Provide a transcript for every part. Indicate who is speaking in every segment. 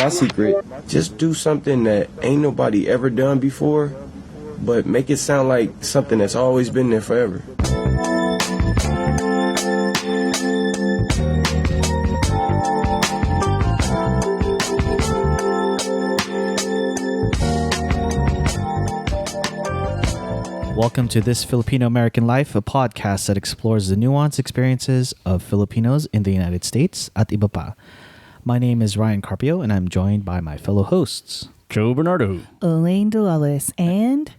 Speaker 1: my secret. Just do something that ain't nobody ever done before, but make it sound like something that's always been there forever.
Speaker 2: Welcome to This Filipino American Life, a podcast that explores the nuanced experiences of Filipinos in the United States at iba pa. My name is Ryan Carpio, and I'm joined by my fellow hosts,
Speaker 3: Joe Bernardo,
Speaker 4: Elaine Dulalis, and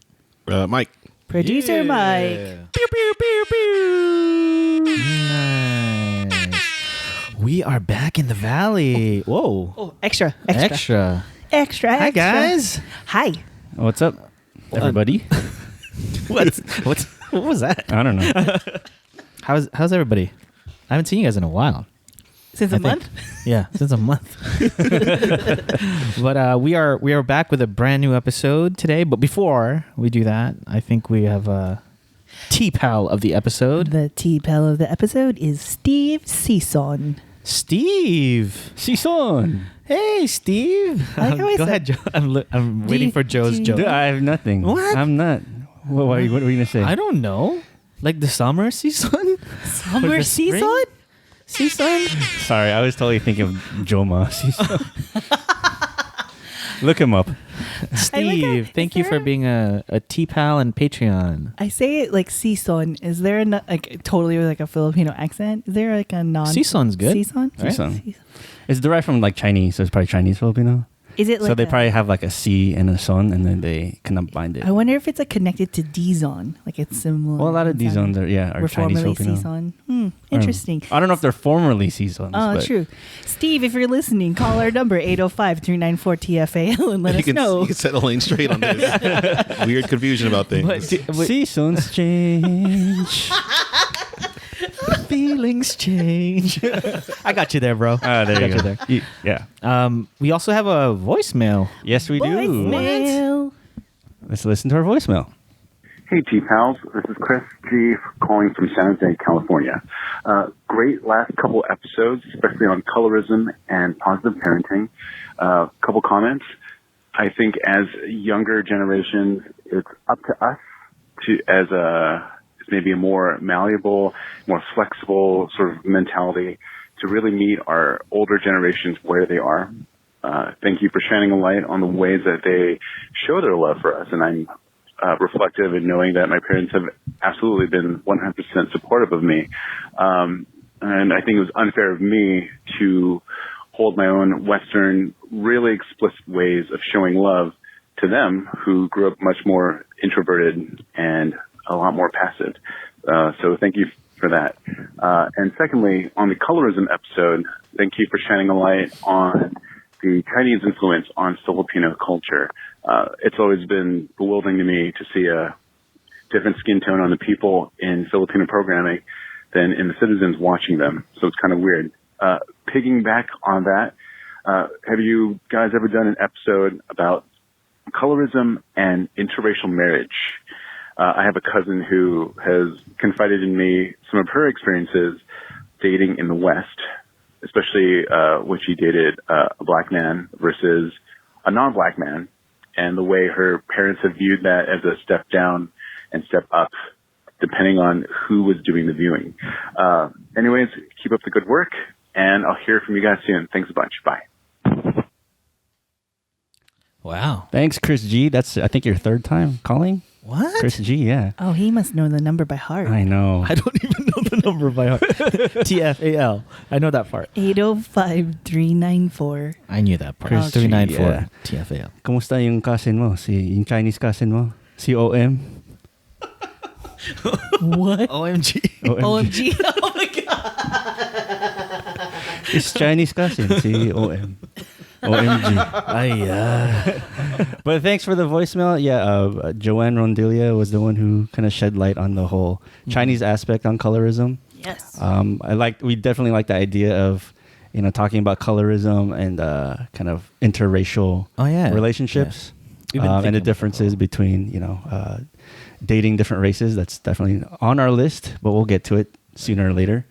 Speaker 5: Mike.
Speaker 4: Producer Mike.
Speaker 2: Pew, pew, pew, pew. Nice. We are back in the valley. Whoa.
Speaker 4: Oh, extra.
Speaker 2: Hi, guys.
Speaker 4: Hi.
Speaker 3: what's up, everybody?
Speaker 2: What was that?
Speaker 3: I don't know.
Speaker 2: How's everybody? I haven't seen you guys in a while.
Speaker 4: Since a month?
Speaker 2: Yeah, since a month. But we are back with a brand new episode today. But before we do that, I think we have a TFAL of the episode.
Speaker 4: The TFAL of the episode is Steve Sison.
Speaker 2: Steve.
Speaker 3: Sison.
Speaker 2: Hey, Steve.
Speaker 4: I like how I
Speaker 2: Go
Speaker 4: said-
Speaker 2: ahead, Joe. I'm waiting for Joe's joke.
Speaker 3: I have nothing.
Speaker 2: What?
Speaker 3: I'm not. What are you going to say?
Speaker 2: I don't know. Like the summer season?
Speaker 4: Summer
Speaker 2: the spring?
Speaker 4: Sison?
Speaker 2: Season?
Speaker 3: Sorry, I was totally thinking of Joma. Sison. Look him up.
Speaker 2: Steve, thank you for being a TPAL and Patreon.
Speaker 4: I say it like Sison. Is there totally like a Filipino accent? Is there like a non?
Speaker 2: Sison's good.
Speaker 4: Sison?
Speaker 2: Right?
Speaker 3: Sison. It's derived from like Chinese, so it's probably Chinese Filipino.
Speaker 4: Is it like
Speaker 3: So they probably have like a C and a son, and then they combine it.
Speaker 4: I wonder if it's like connected to Dizon. Like it's similar.
Speaker 3: Well, a lot of
Speaker 4: in sound.
Speaker 3: Dizons are
Speaker 4: Were
Speaker 3: Chinese
Speaker 4: formerly
Speaker 3: Filipino.
Speaker 4: Sison. Interesting.
Speaker 3: I don't know if they're formerly Sisons.
Speaker 4: Oh,
Speaker 3: but
Speaker 4: true. Steve, if you're listening, call our number 805-394-TFAL and let us know.
Speaker 5: You can set Elaine straight on this weird confusion about things.
Speaker 3: Seasons change.
Speaker 2: Feelings change. I got you there, bro.
Speaker 3: There you go. Yeah.
Speaker 2: We also have a voicemail.
Speaker 3: Yes, we do.
Speaker 4: Voicemail.
Speaker 3: Let's listen to our voicemail.
Speaker 6: Hey, T-Pals. This is Chris G. calling from San Jose, California. Great last couple episodes, especially on colorism and positive parenting. Couple comments. I think as younger generations, it's up to us to, as maybe a more malleable, more flexible sort of mentality to really meet our older generations where they are. Thank you for shining a light on the ways that they show their love for us. And I'm reflective in knowing that my parents have absolutely been 100% supportive of me. And I think it was unfair of me to hold my own Western, really explicit ways of showing love to them who grew up much more introverted and a lot more passive. So thank you for that. And secondly, on the colorism episode, thank you for shining a light on the Chinese influence on Filipino culture. It's always been bewildering to me to see a different skin tone on the people in Filipino programming than in the citizens watching them. So it's kind of weird. Piggyback on that, have you guys ever done an episode about colorism and interracial marriage? I have a cousin who has confided in me some of her experiences dating in the West, especially when she dated a black man versus a non-black man, and the way her parents have viewed that as a step down and step up, depending on who was doing the viewing. Anyways, keep up the good work, and I'll hear from you guys soon. Thanks a bunch. Bye.
Speaker 2: Wow.
Speaker 3: Thanks, Chris G. That's, I think, your third time calling.
Speaker 2: What?
Speaker 3: Chris G, yeah.
Speaker 4: Oh, he must know the number by heart.
Speaker 3: I know.
Speaker 2: I don't even know the number by heart. TFAL. I know that part.
Speaker 4: 805-394.
Speaker 2: I knew that part.
Speaker 3: Chris
Speaker 2: 394
Speaker 3: yeah.
Speaker 2: TFAL.
Speaker 3: Kumusta yung cousin mo? Yung Chinese cousin mo? Si OM?
Speaker 4: What?
Speaker 2: OMG.
Speaker 4: OMG. Oh my God.
Speaker 3: His Chinese cousin, si OM. OMG. But thanks for the voicemail. Yeah, Joanne Rondelia was the one who kind of shed light on the whole Chinese aspect on colorism.
Speaker 4: Yes.
Speaker 3: We definitely like the idea of, talking about colorism and kind of interracial relationships and the differences between, dating different races. That's definitely on our list, but we'll get to it sooner or later.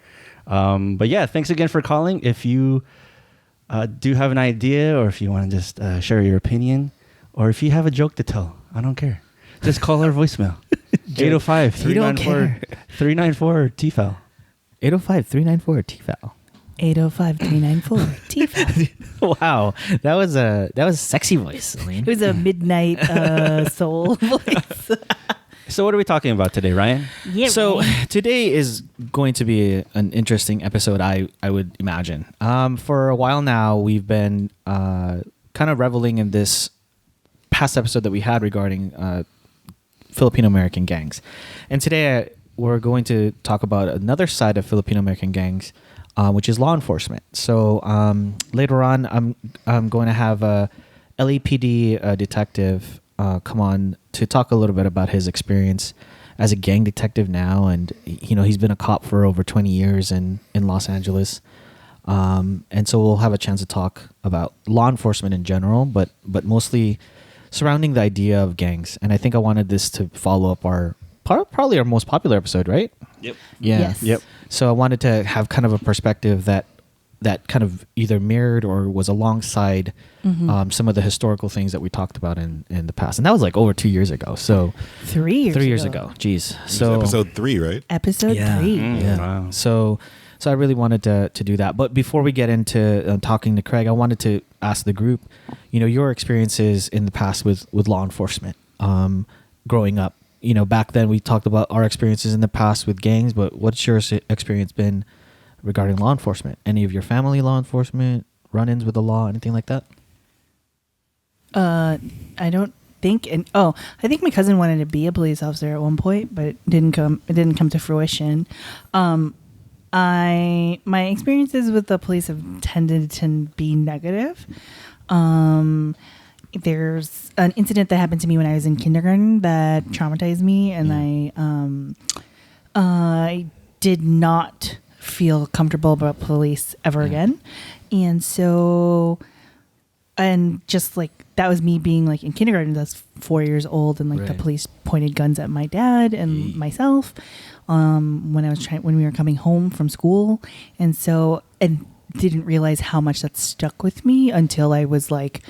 Speaker 3: But yeah, thanks again for calling. If you do you have an idea, or if you want to just share your opinion, or if you have a joke to tell, I don't care. Just call our voicemail. 805-394 TFAL.
Speaker 2: 805-394 TFAL.
Speaker 4: 805-394 TFAL.
Speaker 2: Wow, that was a sexy voice, Elaine.
Speaker 4: It was a midnight soul voice.
Speaker 3: So what are we talking about today, Ryan?
Speaker 4: Yeah,
Speaker 2: so
Speaker 4: Ryan.
Speaker 2: today is going to be an interesting episode, I would imagine. For a while now, we've been kind of reveling in this past episode that we had regarding Filipino American gangs. And today we're going to talk about another side of Filipino American gangs, which is law enforcement. So later on, I'm going to have a LAPD detective come on to talk a little bit about his experience as a gang detective now. And, he's been a cop for over 20 years in Los Angeles. And so we'll have a chance to talk about law enforcement in general, but mostly surrounding the idea of gangs. And I think I wanted this to follow up our probably our most popular episode, right?
Speaker 3: Yep.
Speaker 2: Yeah.
Speaker 4: Yes.
Speaker 3: Yep.
Speaker 2: So I wanted to have kind of a perspective that kind of either mirrored or was alongside some of the historical things that we talked about in the past. And that was like over 2 years ago. So
Speaker 4: 3 years
Speaker 2: 3 years ago. Jeez.
Speaker 5: This is
Speaker 2: So
Speaker 5: episode 3, right?
Speaker 4: Episode 3.
Speaker 2: Yeah.
Speaker 3: Wow.
Speaker 2: So I really wanted to do that. But before we get into talking to Craig, I wanted to ask the group, your experiences in the past with law enforcement, growing up. Back then we talked about our experiences in the past with gangs, but what's your experience been regarding law enforcement? Any of your family law enforcement, run-ins with the law, anything like that?
Speaker 4: I don't think, I think my cousin wanted to be a police officer at one point, but it didn't come to fruition. My experiences with the police have tended to be negative. There's an incident that happened to me when I was in kindergarten that traumatized me, and I did not feel comfortable about police ever again. And so, and just like that was me being like in kindergarten, that's 4 years old, and like the police pointed guns at my dad and myself when we were coming home from school. And so, and didn't realize how much that stuck with me until I was like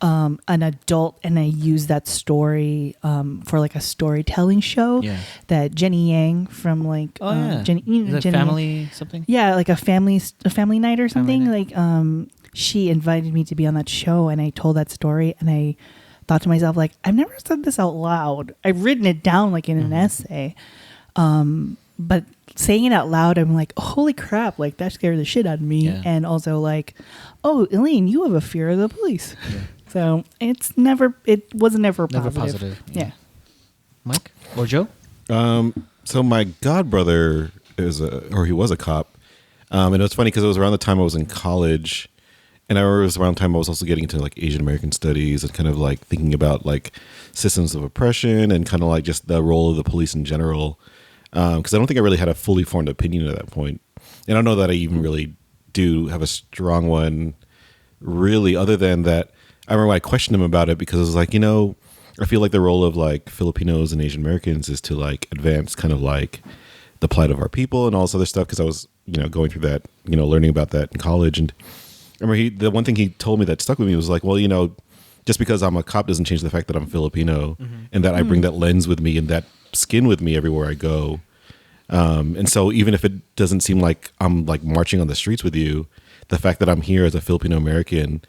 Speaker 4: an adult, and I used that story for like a storytelling show that Jenny Yang from like Jenny, Jenny
Speaker 2: family something,
Speaker 4: like a family night or something. She invited me to be on that show, and I told that story, and I thought to myself, like, I've never said this out loud. I've written it down like in an essay, but saying it out loud, I'm like, holy crap, like that scared the shit out of me. And also like, oh, Elaine, you have a fear of the police. So it wasn't never positive. Yeah.
Speaker 2: Mike or Joe?
Speaker 5: So my godbrother he was a cop. And it was funny because it was around the time I was in college. And I remember it was around the time I was also getting into like Asian American studies and kind of like thinking about like systems of oppression and kind of like just the role of the police in general. Because I don't think I really had a fully formed opinion at that point. And I don't know that I even really do have a strong one, really, other than that. I remember I questioned him about it because it was like, I feel like the role of like Filipinos and Asian Americans is to like advance kind of like the plight of our people and all this other stuff. Because I was, going through that, learning about that in college. And I remember the one thing he told me that stuck with me was like, well, just because I'm a cop doesn't change the fact that I'm Filipino and that I bring that lens with me and that skin with me everywhere I go. And so even if it doesn't seem like I'm like marching on the streets with you, the fact that I'm here as a Filipino American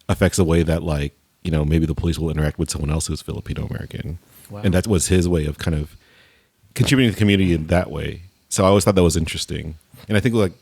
Speaker 5: affects the way that like, maybe the police will interact with someone else who's Filipino American. Wow. And that was his way of kind of contributing to the community in that way. So I always thought that was interesting. And I think like,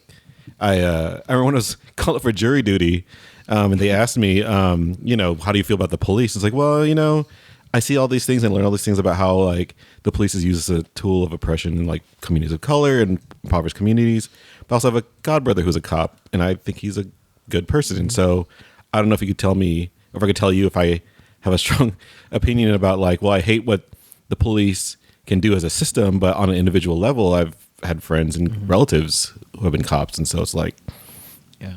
Speaker 5: I remember when I was called for jury duty, and they asked me, how do you feel about the police? It's like, well, I see all these things and learn all these things about how like the police is used as a tool of oppression in like communities of color and impoverished communities. But I also have a godbrother who's a cop, and I think he's a good person. And so I don't know if you could tell me, or if I could tell you if I have a strong opinion about like, well, I hate what the police can do as a system, but on an individual level, I've had friends and relatives who have been cops. And so it's like,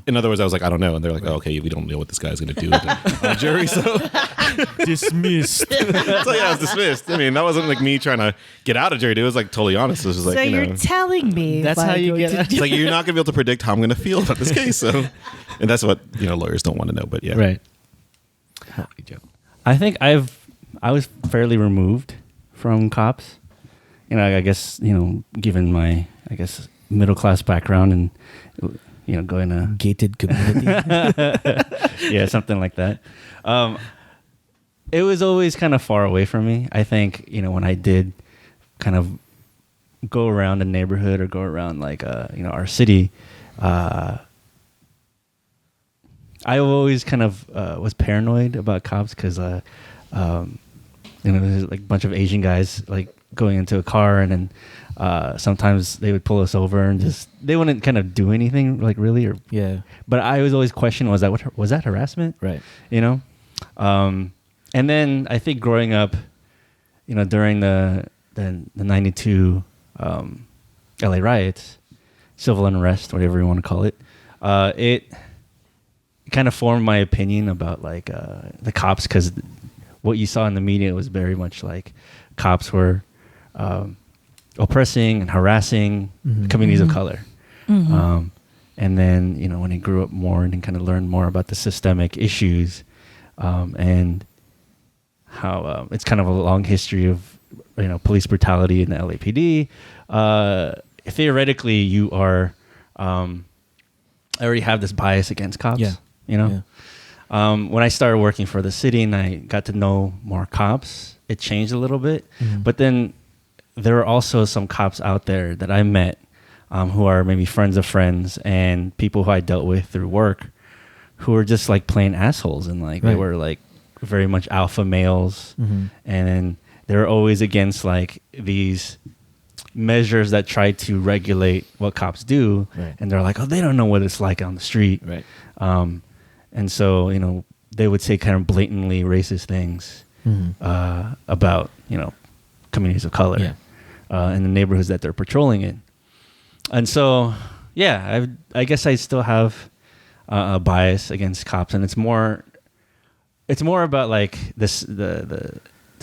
Speaker 5: in other words, I was like, I don't know. And they're like, oh, okay, we don't know what this guy's going to do with the jury. So
Speaker 2: Dismissed.
Speaker 5: so yeah, I was dismissed. I mean, that wasn't like me trying to get out of jury duty. It was like totally honest. It was just like,
Speaker 4: So
Speaker 5: you
Speaker 4: you're
Speaker 5: know,
Speaker 4: telling me
Speaker 2: That's how you get
Speaker 5: it's like you're not going to be able to predict how I'm going to feel about this case. So, and that's what, you know, lawyers don't want to know. But yeah.
Speaker 2: Right.
Speaker 3: I think I was fairly removed from cops. You know, I guess, you know, given my, I guess, middle class background and, you know, going to
Speaker 2: Gated community.
Speaker 3: yeah, something like that. It was always kind of far away from me. I think, you know, when I did kind of go around the neighborhood or go around like, you know, our city, I always kind of was paranoid about cops because, you know, there's like a bunch of Asian guys like going into a car and then sometimes they would pull us over and just they wouldn't kind of do anything like really or but I was always questioning was that harassment,
Speaker 2: right?
Speaker 3: You know, and then I think growing up, you know, during the 92 LA riots, civil unrest, whatever you want to call it, it kind of formed my opinion about like the cops because what you saw in the media was very much like cops were oppressing and harassing communities of color. And then, you know, when I grew up more and kind of learned more about the systemic issues and how it's kind of a long history of, you know, police brutality in the LAPD, theoretically you are already have this bias against cops, you know? When I started working for the city and I got to know more cops, it changed a little bit. But then there are also some cops out there that I met who are maybe friends of friends and people who I dealt with through work who were just like plain assholes and like they were like very much alpha males and they're always against like these measures that try to regulate what cops do and they're like, oh, they don't know what it's like on the street. And so, you know, they would say kind of blatantly racist things about, you know, communities of color in the neighborhoods that they're patrolling in. And so, yeah, I guess I still have a bias against cops, and it's more about like the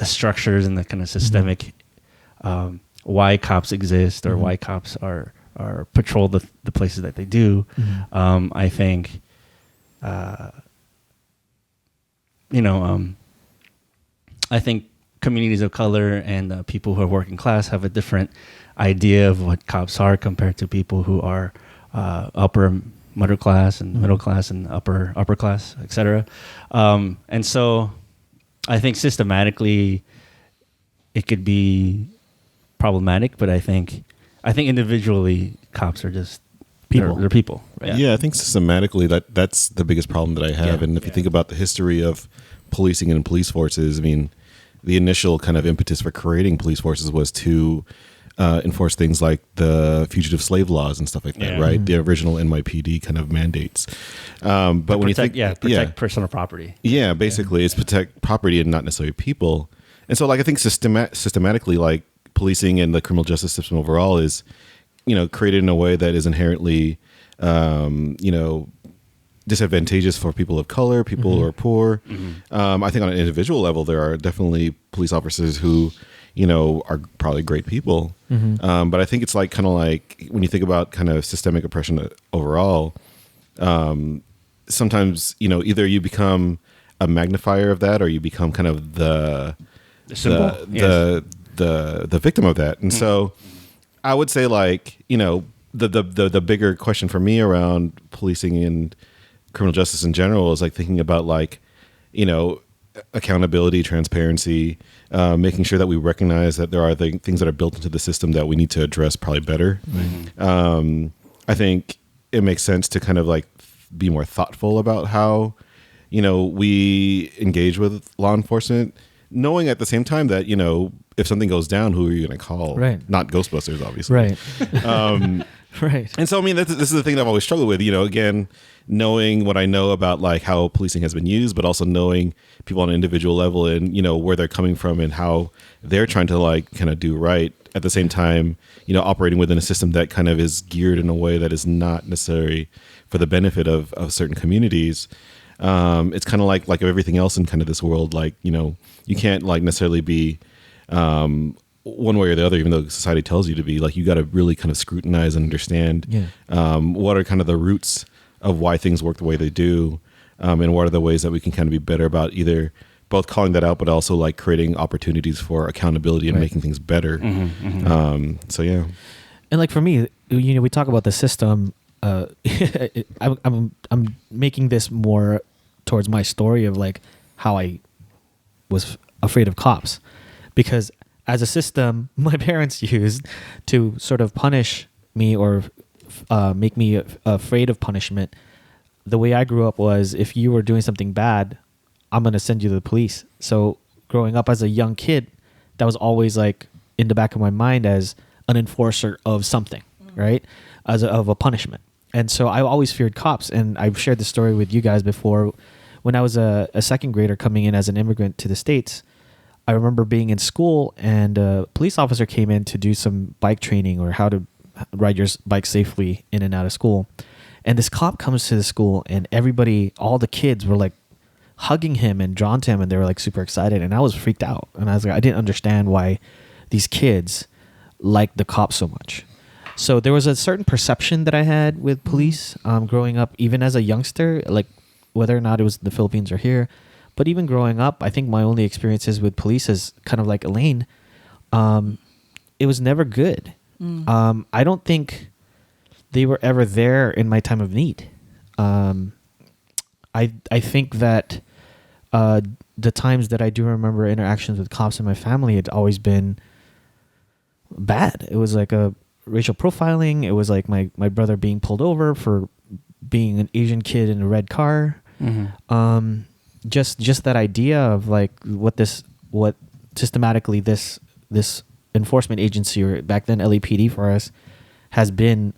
Speaker 3: structures and the kind of systemic why cops exist or why cops are patrol the places that they do. I think. You know, I think communities of color and people who are working class have a different idea of what cops are compared to people who are upper middle class and middle class and upper class, etc. And so I think systematically it could be problematic, but I think individually cops are just people. They're people. Right?
Speaker 5: Yeah, I think systematically that's the biggest problem that I have. And if you think about the history of policing and police forces, I mean, the initial kind of impetus for creating police forces was to enforce things like the fugitive slave laws and stuff like that, right? The original NYPD kind of mandates. But when you think,
Speaker 3: protect personal property.
Speaker 5: Yeah, basically, it's protect property and not necessarily people. And so, like, I think systematically, like, policing and the criminal justice system overall is, you know, created in a way that is inherently, you know, disadvantageous for people of color, people who are poor. I think on an individual level, there are definitely police officers who, you know, are probably great people. But I think it's like kind of like when you think about kind of systemic oppression overall, sometimes, you know, either you become a magnifier of that or you become kind of the victim of that. And so I would say, like, you know, the bigger question for me around policing and criminal justice in general is like thinking about, like, you know, accountability, transparency, making sure that we recognize that there are things that are built into the system that we need to address probably better. I think it makes sense to kind of like be more thoughtful about how, you know, we engage with law enforcement, knowing at the same time that, you know, if something goes down, who are you going to call?
Speaker 2: Right.
Speaker 5: Not Ghostbusters, obviously.
Speaker 2: Right. Right.
Speaker 5: And so, I mean, this is the thing that I've always struggled with, again, knowing what I know about like how policing has been used, but also knowing people on an individual level and, where they're coming from and how they're trying to like kind of do right at the same time, operating within a system that kind of is geared in a way that is not necessary for the benefit of certain communities. It's kind of like everything else in kind of this world, like, you can't like necessarily be, one way or the other, even though society tells you to be. Like, you got to really kind of scrutinize and understand what are kind of the roots of why things work the way they do, and what are the ways that we can kind of be better about either both calling that out, but also like creating opportunities for accountability and making things better. So yeah.
Speaker 2: And like for me, we talk about the system. I'm making this more towards my story of like how I was afraid of cops, because as a system my parents used to sort of punish me or make me afraid of punishment. The way I grew up was, if you were doing something bad, I'm going to send you to the police. So growing up as a young kid, that was always like in the back of my mind as an enforcer of something, right? Of a punishment. And so I always feared cops. And I've shared the story with you guys before. When I was a second grader coming in as an immigrant to the States, I remember being in school and a police officer came in to do some bike training or how to ride your bike safely in and out of school. And this cop comes to the school and everybody, all the kids were like hugging him and drawn to him, and they were like super excited. And I was freaked out. And I was like, I didn't understand why these kids liked the cops so much. So there was a certain perception that I had with police growing up, even as a youngster, like whether or not it was the Philippines or here. But even growing up, I think my only experiences with police is kind of like Elaine. It was never good. I don't think they were ever there in my time of need. I think that the times that I do remember interactions with cops in my family had always been bad. It was like a racial profiling. It was like my brother being pulled over for being an Asian kid in a red car. Just that idea of like what systematically this enforcement agency, or back then LAPD for us, has been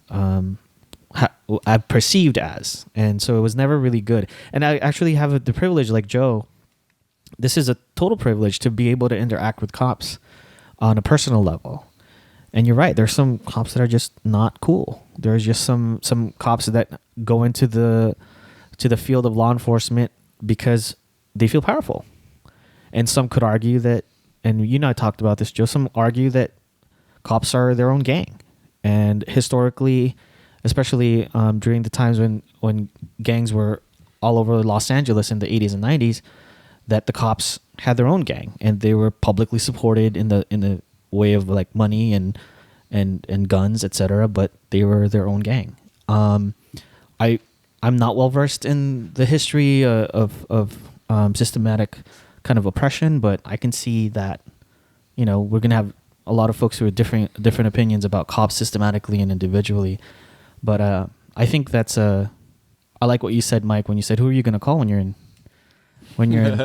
Speaker 2: perceived as. And so it was never really good. And I actually have the privilege, like Joe, this is a total privilege to be able to interact with cops on a personal level. And you're right, there's some cops that are just not cool. There's just some cops that go into the field of law enforcement because they feel powerful. And some could argue that, and you and I talked about this, Joe, some argue that cops are their own gang. And historically, especially during the times when gangs were all over Los Angeles in the 80s and 90s, that the cops had their own gang and they were publicly supported in the way of like money and guns, etc. But they were their own gang. I'm not well versed in the history of systematic kind of oppression, but I can see that we're gonna have a lot of folks who have different opinions about cops systematically and individually. But I think that's I like what you said, Mike, when you said, who are you gonna call when you're in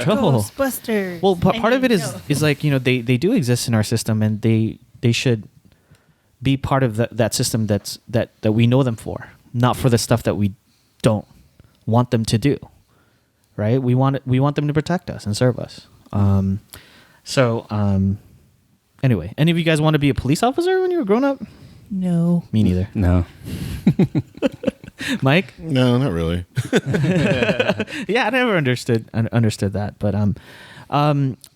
Speaker 2: trouble?
Speaker 4: Ghostbusters.
Speaker 2: Well, part of it is like they do exist in our system, and they should be part of that system that we know them for, not for the stuff that we don't want them to do. Right? We want them to protect us and serve us. Anyway, any of you guys want to be a police officer when you were growing up?
Speaker 4: No.
Speaker 2: Me neither.
Speaker 3: No.
Speaker 2: Mike?
Speaker 5: No, not really.
Speaker 2: Yeah, I never understood that. But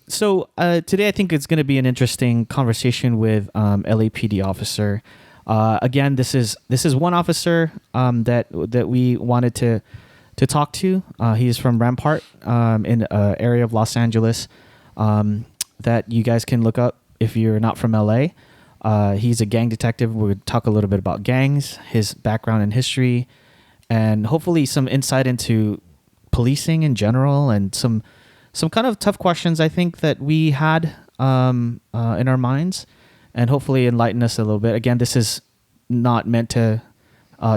Speaker 2: so today I think it's going to be an interesting conversation with LAPD officer. Again, this is one officer that we wanted to talk to. He's from Rampart in an area of Los Angeles that you guys can look up if you're not from LA. He's a gang detective. We'll talk a little bit about gangs, his background and history, and hopefully some insight into policing in general, and some kind of tough questions I think that we had in our minds, and hopefully enlighten us a little bit. Again, this is not meant to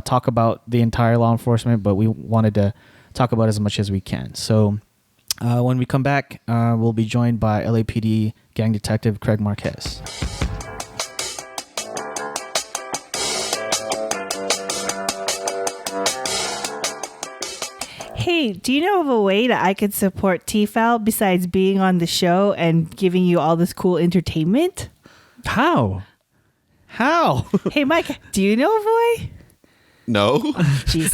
Speaker 2: talk about the entire law enforcement, but we wanted to talk about as much as we can. So when we come back, we'll be joined by LAPD gang detective Craig Marquez.
Speaker 4: Hey, do you know of a way that I could support TFAL besides being on the show and giving you all this cool entertainment?
Speaker 3: How?
Speaker 4: Hey, Mike, do you know of a way?
Speaker 5: No.
Speaker 4: Jeez.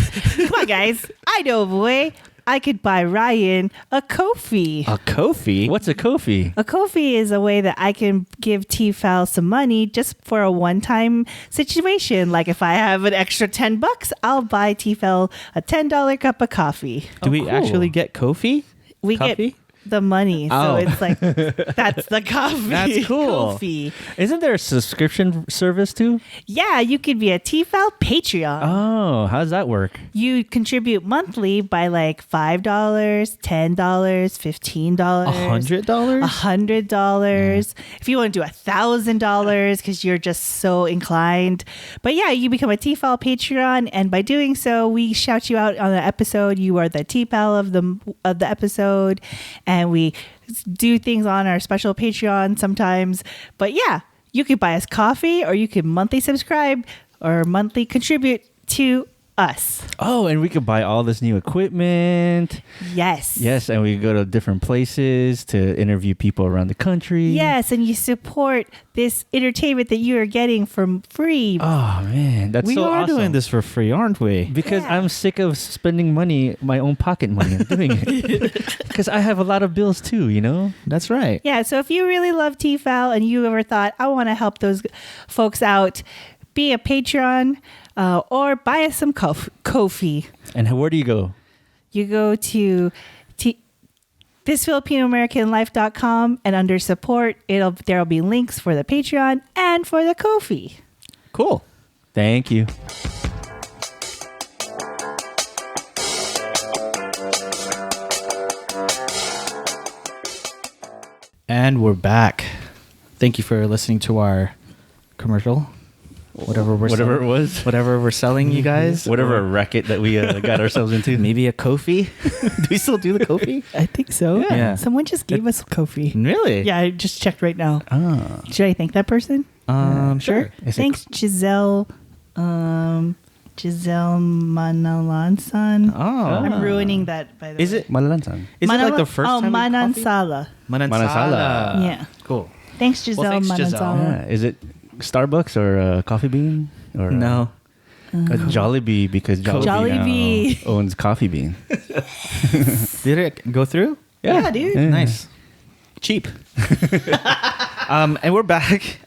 Speaker 4: Come on, guys. I know of a way. I could buy Ryan a Ko-fi.
Speaker 2: A Ko-fi?
Speaker 3: What's a Ko-fi?
Speaker 4: A Ko-fi is a way that I can give TFAL some money just for a one-time situation. Like if I have an extra $10, I'll buy TFAL a $10 cup of coffee.
Speaker 2: Do we actually get Ko-fi?
Speaker 4: We
Speaker 2: Coffee?
Speaker 4: get the money, so
Speaker 2: Oh.
Speaker 4: it's like that's the coffee.
Speaker 2: That's cool.
Speaker 4: Ko-fi.
Speaker 3: Isn't there a subscription service too?
Speaker 4: Yeah, you could be a TFAL Patreon.
Speaker 3: Oh, how does that work?
Speaker 4: You contribute monthly by like $5, $10, $15,
Speaker 2: $100?
Speaker 4: $100. If you want to do $1,000 because you're just so inclined. But yeah, you become a TFAL Patreon, and by doing so, we shout you out on the episode. You are the TFAL of the episode, and we do things on our special Patreon sometimes. But yeah, you could buy us coffee, or you could monthly subscribe or monthly contribute to us.
Speaker 3: Oh, and we could buy all this new equipment.
Speaker 4: Yes.
Speaker 3: Yes, and we could go to different places to interview people around the country.
Speaker 4: Yes, and you support this entertainment that you are getting for free.
Speaker 3: Oh, man. That's
Speaker 2: We
Speaker 3: so
Speaker 2: are
Speaker 3: awesome.
Speaker 2: doing this for free, aren't we?
Speaker 3: Because
Speaker 4: Yeah.
Speaker 3: I'm sick of spending money, my own pocket money. I'm doing it. Because I have a lot of bills too, you know?
Speaker 2: That's right.
Speaker 4: Yeah, so if you really love TFAL and you ever thought, I want to help those folks out, be a Patreon or buy us some Ko-fi.
Speaker 3: And where do you go?
Speaker 4: You go to thisfilipinoamericanlife.com, and under support, there'll be links for the Patreon and for the Ko-fi.
Speaker 3: Cool. Thank you.
Speaker 2: And we're back. Thank you for listening to our commercial. Whatever
Speaker 3: Whatever it was.
Speaker 2: Whatever we're selling, you guys.
Speaker 3: Whatever racket that we got ourselves into.
Speaker 2: Maybe a Ko-fi. Do we still do the Ko-fi?
Speaker 4: I think so.
Speaker 2: Yeah.
Speaker 4: Someone just gave us Ko-fi.
Speaker 2: Really?
Speaker 4: Yeah, I just checked right now.
Speaker 3: Ah.
Speaker 4: Should I thank that person?
Speaker 2: Sure.
Speaker 3: Is it
Speaker 4: Thanks, Giselle. Giselle Manalansan.
Speaker 2: Oh.
Speaker 4: I'm ruining that, by the way.
Speaker 2: Is it
Speaker 3: Malalansan.
Speaker 2: Is it like the first time?
Speaker 4: Manansala.
Speaker 2: Manansala.
Speaker 4: Yeah.
Speaker 2: Cool.
Speaker 4: Thanks, Giselle
Speaker 2: Well, thanks,
Speaker 4: Manansala.
Speaker 2: Giselle.
Speaker 3: Yeah. Is it Starbucks or Coffee Bean? Or
Speaker 2: No.
Speaker 3: a Jollibee, because Jollibee,
Speaker 4: Jollibee.
Speaker 3: owns Coffee Bean.
Speaker 2: Did it go through?
Speaker 4: Yeah, dude.
Speaker 2: Nice. Cheap. And we're back.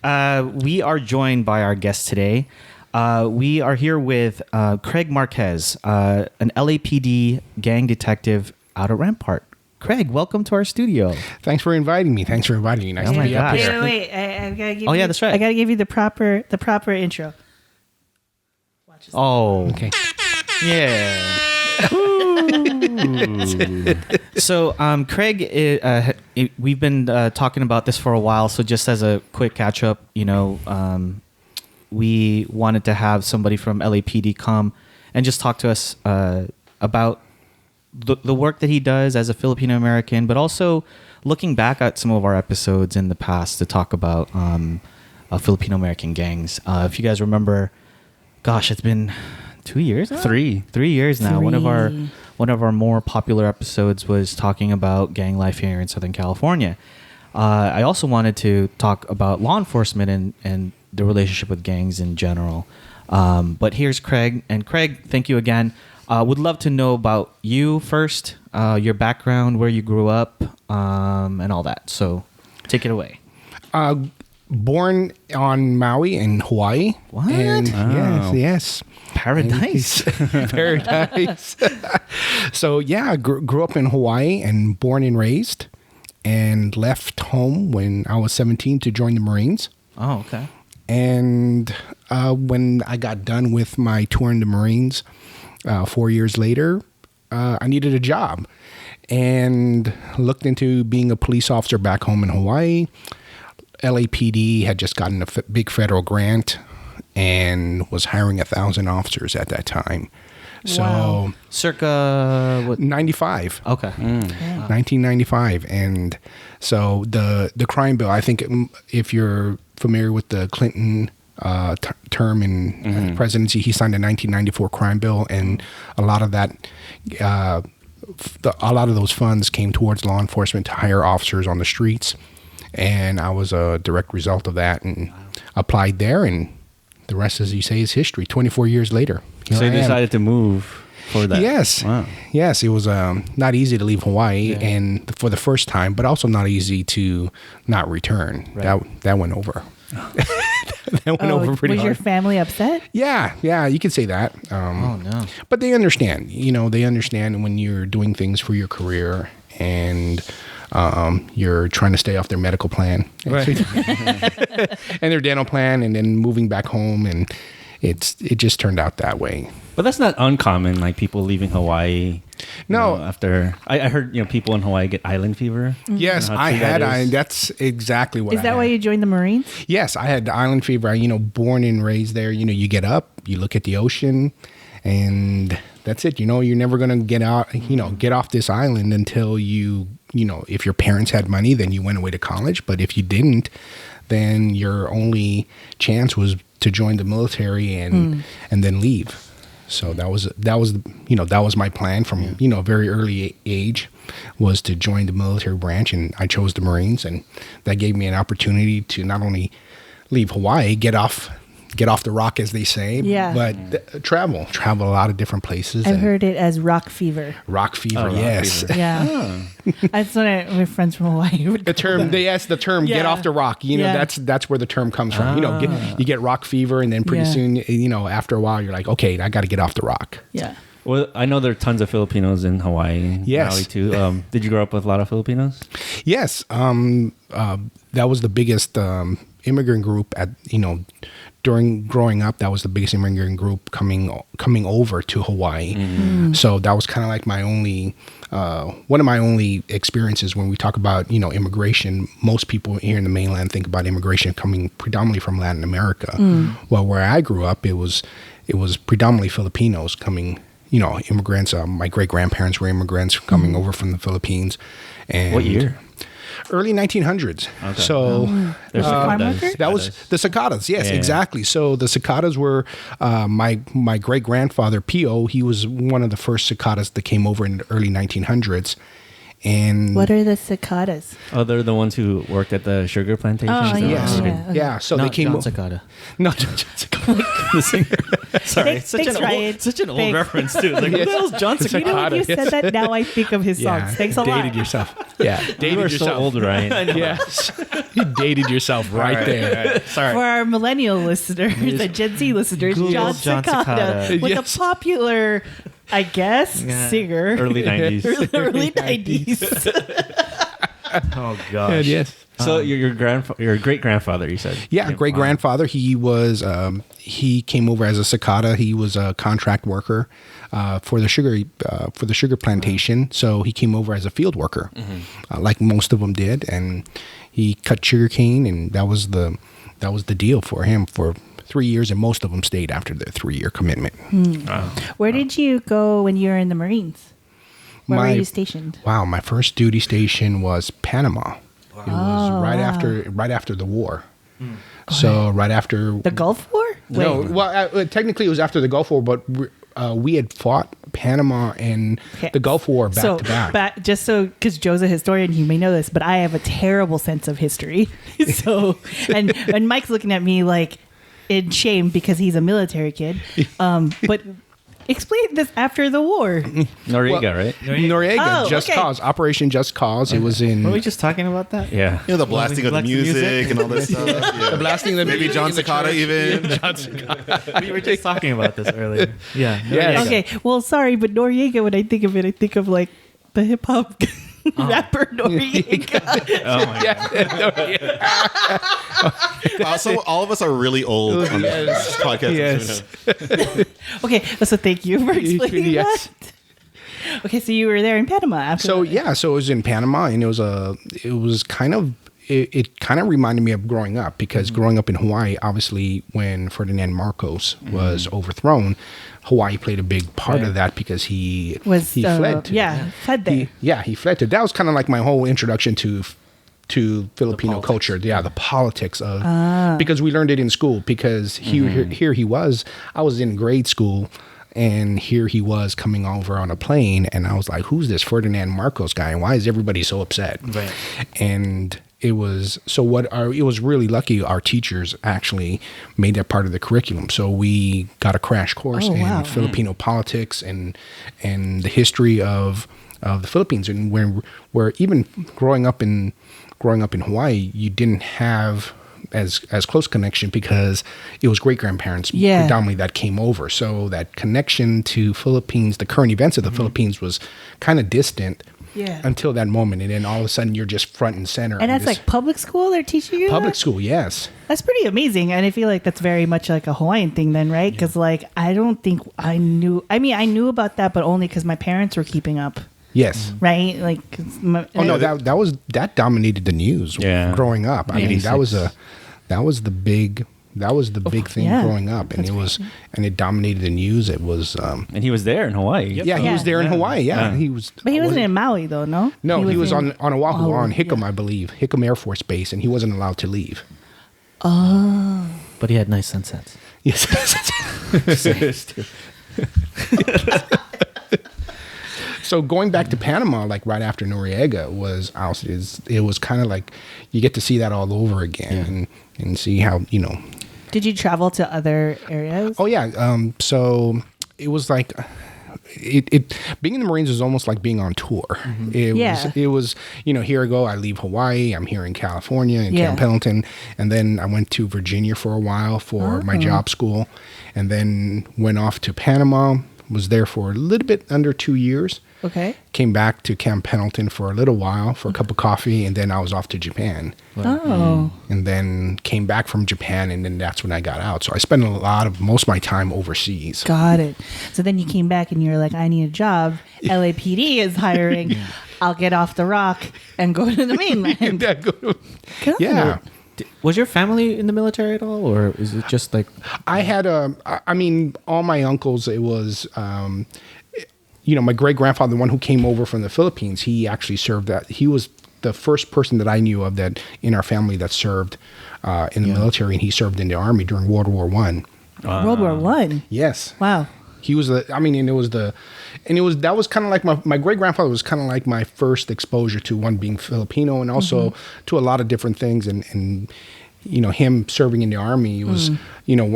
Speaker 2: We are joined by our guest today. We are here with Craig Marquez, an LAPD gang detective out of Rampart. Craig, welcome to our studio.
Speaker 7: Thanks for inviting me. Nice
Speaker 2: Oh
Speaker 7: to
Speaker 2: my
Speaker 7: be up
Speaker 2: gosh.
Speaker 7: here.
Speaker 4: Wait. I gotta give
Speaker 2: Oh,
Speaker 4: you,
Speaker 2: yeah, that's right.
Speaker 4: I gotta give you the proper intro.
Speaker 2: Oh.
Speaker 7: Okay.
Speaker 2: Yeah. So, Craig, we've been talking about this for a while. So, just as a quick catch up, we wanted to have somebody from LAPD come and just talk to us about the work that he does as a Filipino American, but also looking back at some of our episodes in the past to talk about Filipino American gangs. If you guys remember, gosh, it's been 2 years now? 3 years now. One of our more popular episodes was talking about gang life here in Southern California. I also wanted to talk about law enforcement and the relationship with gangs in general. But here's Craig. And Craig, thank you again. Would love to know about you first, your background, where you grew up, and all that. So take it away.
Speaker 7: Born on Maui in Hawaii.
Speaker 2: What?
Speaker 7: And
Speaker 3: Wow.
Speaker 7: yes.
Speaker 2: Paradise.
Speaker 7: Paradise. So yeah, grew up in Hawaii and born and raised, and left home when I was 17 to join the Marines.
Speaker 2: Oh, okay.
Speaker 7: And when I got done with my tour in the Marines 4 years later, I needed a job and looked into being a police officer back home in Hawaii. LAPD had just gotten a big federal grant and was hiring 1,000 officers at that time.
Speaker 4: Wow.
Speaker 7: So
Speaker 2: Circa what?
Speaker 7: 95.
Speaker 2: Okay.
Speaker 7: 1995. And so the crime bill, I think if you're familiar with the Clinton term in presidency, he signed a 1994 crime bill, and a lot of that a lot of those funds came towards law enforcement to hire officers on the streets. And I was a direct result of that and applied there. And the rest, as you say, is history. 24 years later.
Speaker 3: So you decided to move for that?
Speaker 7: Yes. Wow. Yes, it was not easy to leave Hawaii and for the first time, but also not easy to not return. Right. That went over. That went over pretty hard.
Speaker 4: Was your family upset?
Speaker 7: Yeah, you could say that.
Speaker 2: Oh, no.
Speaker 7: But they understand. They understand when you're doing things for your career and you're trying to stay off their medical plan. Right. And their dental plan and then moving back home. And it just turned out that way.
Speaker 3: But that's not uncommon, like people leaving Hawaii.
Speaker 7: No.
Speaker 3: After I heard, people in Hawaii get island fever.
Speaker 7: Yes, I had. That's exactly what I had.
Speaker 4: Is that why you joined the Marines?
Speaker 7: Yes, I had island fever. Born and raised there. You get up, you look at the ocean, and that's it. You're never going to get out, get off this island until if your parents had money, then you went away to college. But if you didn't, then your only chance was to join the military and then leave. So that was my plan from a very early age, was to join the military branch, and I chose the Marines, and that gave me an opportunity to not only leave Hawaii, get off the rock, as they say, but travel a lot of different places.
Speaker 4: I've heard it as rock fever.
Speaker 7: Rock fever, yes.
Speaker 3: Rock fever.
Speaker 4: Yeah. That's what my friends from Hawaii would
Speaker 7: the term. The term "get off the rock." That's where the term comes from. You get rock fever, and then pretty soon, after a while, you're like, okay, I got to get off the rock.
Speaker 4: Yeah.
Speaker 3: Well, I know there are tons of Filipinos in Hawaii.
Speaker 7: Yes.
Speaker 3: Maui too. Did you grow up with a lot of Filipinos?
Speaker 7: Yes. That was the biggest immigrant group during growing up. That was the biggest immigrant group coming over to Hawaii. Mm-hmm. So that was kind of like one of my only experiences when we talk about immigration. Most people here in the mainland think about immigration coming predominantly from Latin America. Well, where I grew up, it was predominantly Filipinos coming. Immigrants. My great grandparents were immigrants coming over from the Philippines. And
Speaker 3: what year?
Speaker 7: Early 1900s. Okay. So that was the cicadas. Yes, exactly. So the cicadas were my great grandfather Pio. He was one of the first cicadas that came over in the early 1900s. And
Speaker 4: what are the cicadas?
Speaker 3: Oh, they're the ones who worked at the sugar plantation.
Speaker 4: Oh,
Speaker 7: yes.
Speaker 4: Okay.
Speaker 7: Yeah. So
Speaker 2: not
Speaker 7: they came.
Speaker 2: John Cicada.
Speaker 7: No, John Cicada.
Speaker 3: The singer. Sorry, such an old reference too. Like, who the hell's John Cicada?
Speaker 4: You said that. Now I think of his songs. Thanks a lot.
Speaker 7: Dated yourself. Yeah,
Speaker 3: dated yourself. So old, Ryan. I know.
Speaker 7: Yes, you dated yourself right there.
Speaker 3: Right. Sorry.
Speaker 4: For our millennial listeners, the Gen Z listeners, John Cicada was a popular, I guess, singer.
Speaker 3: Early 90s.
Speaker 4: Early 90s.
Speaker 3: Oh gosh.
Speaker 7: Yes.
Speaker 3: So your great grandfather, you said?
Speaker 7: Yeah, great grandfather. He was he came over as a cicada. He was a contract worker for the sugar plantation. So he came over as a field worker, like most of them did, and he cut sugar cane, and that was the deal for him for 3 years, and most of them stayed after their 3-year commitment.
Speaker 4: Where did you go when you were in the Marines? Where were you stationed?
Speaker 7: Wow, my first duty station was Panama. Wow. It was right after the war. So right after
Speaker 4: the Gulf War?
Speaker 7: No, well, technically it was after the Gulf War, but we had fought Panama and the Gulf War back to back.
Speaker 4: Just so, because Joe's a historian, he may know this, but I have a terrible sense of history. So, and Mike's looking at me like in shame because he's a military kid. But explain this after the war.
Speaker 3: Noriega, right?
Speaker 7: Noriega, Just Cause, Operation Just Cause. It was in.
Speaker 2: Were we just talking about that?
Speaker 3: Yeah.
Speaker 5: The blasting of the music and all that stuff. Yeah.
Speaker 7: The blasting of the
Speaker 5: maybe John Cicada even.
Speaker 7: John Cicada.
Speaker 2: We were just talking about this earlier. Yeah.
Speaker 7: Yes.
Speaker 4: Okay. Well, sorry, but Noriega, when I think of it, I think of like the hip hop rapper Noriega.
Speaker 3: Oh my
Speaker 5: God. So all of us are really old on this podcast.
Speaker 7: Yes.
Speaker 4: Okay, so thank you for explaining that. Okay, so you were there in Panama after that.
Speaker 7: So it was in Panama, and it kind of reminded me of growing up, because growing up in Hawaii, obviously when Ferdinand Marcos was overthrown, Hawaii played a big part of that, because he fled.
Speaker 4: Fled there.
Speaker 7: He fled to. That was kind of like my whole introduction to Filipino culture. Yeah, the politics of because we learned it in school. Because here I was in grade school, And here he was coming over on a plane, and I was like, who's this Ferdinand Marcos guy, and why is everybody so upset?
Speaker 2: Right.
Speaker 7: And it was really lucky our teachers actually made that part of the curriculum. So we got a crash course in Filipino politics and the history of the Philippines, and where even growing up in Hawaii, you didn't have as close connection because it was great grandparents predominantly that came over. So that connection to Philippines, the current events of the Philippines, was kind of distant until that moment, and then all of a sudden you're just front and center.
Speaker 4: And that's like public school they're teaching you.
Speaker 7: Public school, yes.
Speaker 4: That's pretty amazing, and I feel like that's very much like a Hawaiian thing, then, right? Because like I don't think I knew. I mean, I knew about that, but only because my parents were keeping up.
Speaker 7: Yes.
Speaker 4: Right. Like.
Speaker 7: That dominated the news. Growing up. I mean, that was the big thing growing up, and it dominated the news. It was.
Speaker 3: And he was there in Hawaii.
Speaker 7: Yeah, he was there in Hawaii. Yeah, he was.
Speaker 4: But he wasn't in Maui, though. No.
Speaker 7: No, he was on Oahu, on Hickam, I believe, Hickam Air Force Base, and he wasn't allowed to leave.
Speaker 4: Oh.
Speaker 2: But he had nice sunsets.
Speaker 7: Yes. So going back to Panama, like right after Noriega was ousted, it was kind of like you get to see that all over again and see how,
Speaker 4: Did you travel to other areas?
Speaker 7: Oh yeah. So it was like it being in the Marines was almost like being on tour. It was here I go. I leave Hawaii. I'm here in California in Camp Pendleton, and then I went to Virginia for a while for my job school, and then went off to Panama. Was there for a little bit under 2 years.
Speaker 4: Okay.
Speaker 7: Came back to Camp Pendleton for a little while for a cup of coffee, and then I was off to Japan.
Speaker 4: Oh.
Speaker 7: And then came back from Japan, and then that's when I got out. So I spent most of my time overseas.
Speaker 4: Got it. So then you came back and you're like, I need a job. LAPD is hiring. I'll get off the rock and go to the mainland.
Speaker 7: Yeah.
Speaker 2: Was your family in the military at all, or is it just like...
Speaker 7: I had all my uncles, it was... my great-grandfather, the one who came over from the Philippines, he actually served that. He was the first person that I knew of that in our family that served in the military, and he served in the Army during World War I.
Speaker 4: World War I?
Speaker 7: Yes.
Speaker 4: Wow.
Speaker 7: He was that was kind of like my great-grandfather was kind of like my first exposure to one being Filipino and also to a lot of different things, and him serving in the Army was,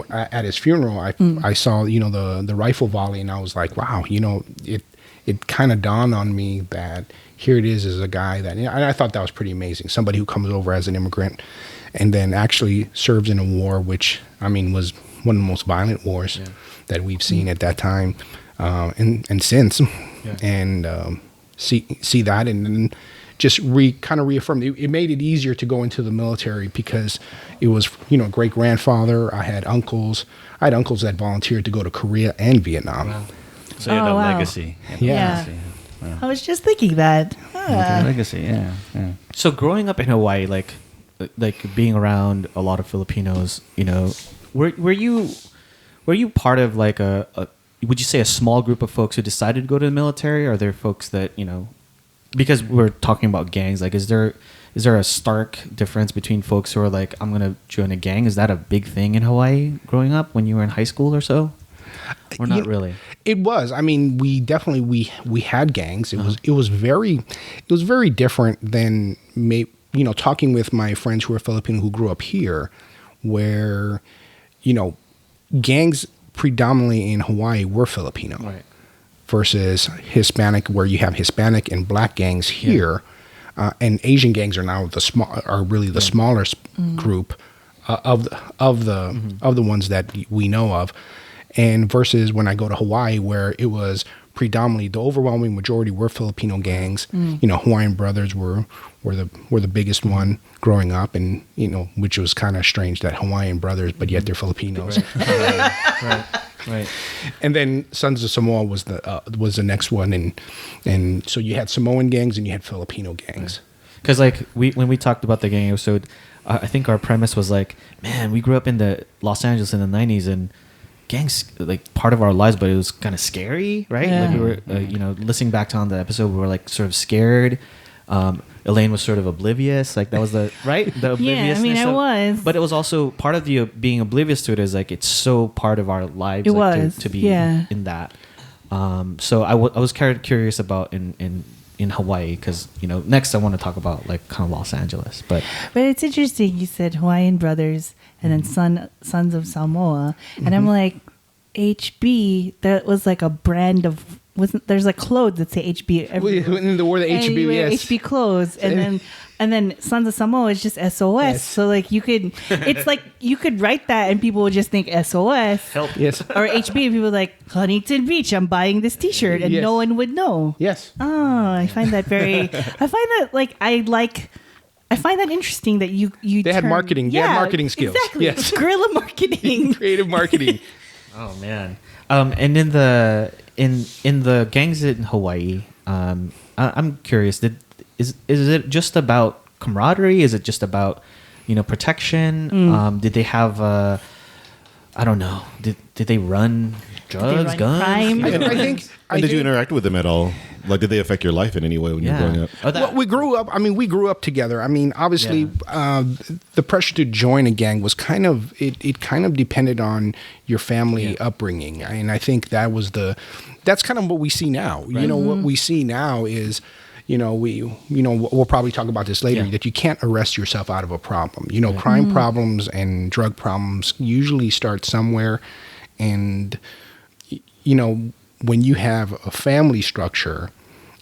Speaker 7: at his funeral, I saw, the rifle volley, and I was like, wow, it kind of dawned on me that here it is as a guy that, and I thought that was pretty amazing. Somebody who comes over as an immigrant and then actually serves in a war, which, was one of the most violent wars that we've seen at that time, and since, and see that, and then just kind of reaffirmed it made it easier to go into the military because it was great grandfather. I had uncles that volunteered to go to Korea and Vietnam.
Speaker 3: Wow. So you had a legacy.
Speaker 7: Yeah.
Speaker 4: Wow. I was just thinking that.
Speaker 3: Legacy, yeah.
Speaker 2: So growing up in Hawaii, like being around a lot of Filipinos, were you part of like a would you say a small group of folks who decided to go to the military? Or are there folks that because we're talking about gangs, like is there a stark difference between folks who are like, I'm gonna join a gang? Is that a big thing in Hawaii growing up when you were in high school or so? Or not really?
Speaker 7: It was. We definitely we had gangs. It was very different than talking with my friends who are Filipino who grew up here, where gangs predominantly in Hawaii were Filipino.
Speaker 2: Right.
Speaker 7: Versus Hispanic, where you have Hispanic and black gangs here, and Asian gangs are now the smallest group of the ones that we know of, and versus when I go to Hawaii, where it was predominantly the overwhelming majority were Filipino gangs. Hawaiian Brothers were the biggest one growing up, and which was kind of strange that Hawaiian Brothers, but yet they're Filipinos.
Speaker 2: Right.
Speaker 7: And then Sons of Samoa was the next one, and so you had Samoan gangs and you had Filipino gangs.
Speaker 2: Because when we talked about the gang episode, I think our premise was like, man, we grew up in the Los Angeles in the 90s, and gangs like part of our lives, but it was kind of scary, right?
Speaker 4: Yeah.
Speaker 2: Like we were, listening back to on the episode, we were like sort of scared Elaine was sort of oblivious. Like that was the obliviousness.
Speaker 4: Yeah, I mean, I was.
Speaker 2: But it was also part of the being oblivious to it is like it's so part of our lives.
Speaker 4: It
Speaker 2: like,
Speaker 4: was
Speaker 2: to be in that. So I was curious about in Hawaii because next I want to talk about like kind of Los Angeles. But
Speaker 4: it's interesting. You said Hawaiian brothers and then sons of Samoa, and I'm like HB. That was like a brand of. There's like clothes that say HB everywhere.
Speaker 7: In the word the HB, yes.
Speaker 4: HB clothes, and then Sons of Samoa is just SOS. Yes. So like it's like you could write that and people would just think SOS.
Speaker 2: Help.
Speaker 7: Yes.
Speaker 4: Or HB, and people are like Huntington Beach. I'm buying this T-shirt, and no one would know.
Speaker 7: Yes.
Speaker 4: Oh, I find that I find that interesting that you.
Speaker 7: They had marketing. They had marketing skills.
Speaker 4: Exactly.
Speaker 7: Yes.
Speaker 4: Guerrilla marketing.
Speaker 7: Creative marketing.
Speaker 2: Oh man. And in the gangs in Hawaii, I'm curious. Is it just about camaraderie? Is it just about protection? Did they have I don't know. Did they run drugs, guns?
Speaker 4: Crime?
Speaker 7: I think.
Speaker 5: Did you interact with them at all? Like, did they affect your life in any way when you were growing up?
Speaker 7: Well, we grew up. I mean, we grew up together. I mean, obviously, the pressure to join a gang was kind of it kind of depended on your family upbringing, and I think that's kind of what we see now. Right. What we see now is. We'll probably talk about this later, that you can't arrest yourself out of a problem. Crime problems and drug problems usually start somewhere. And, when you have a family structure,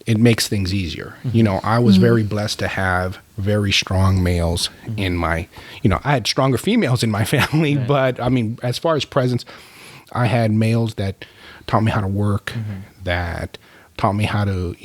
Speaker 7: it makes things easier. I was very blessed to have very strong males in my, I had stronger females in my family, but I mean, as far as presence, I had males that taught me how to work, that taught me how to,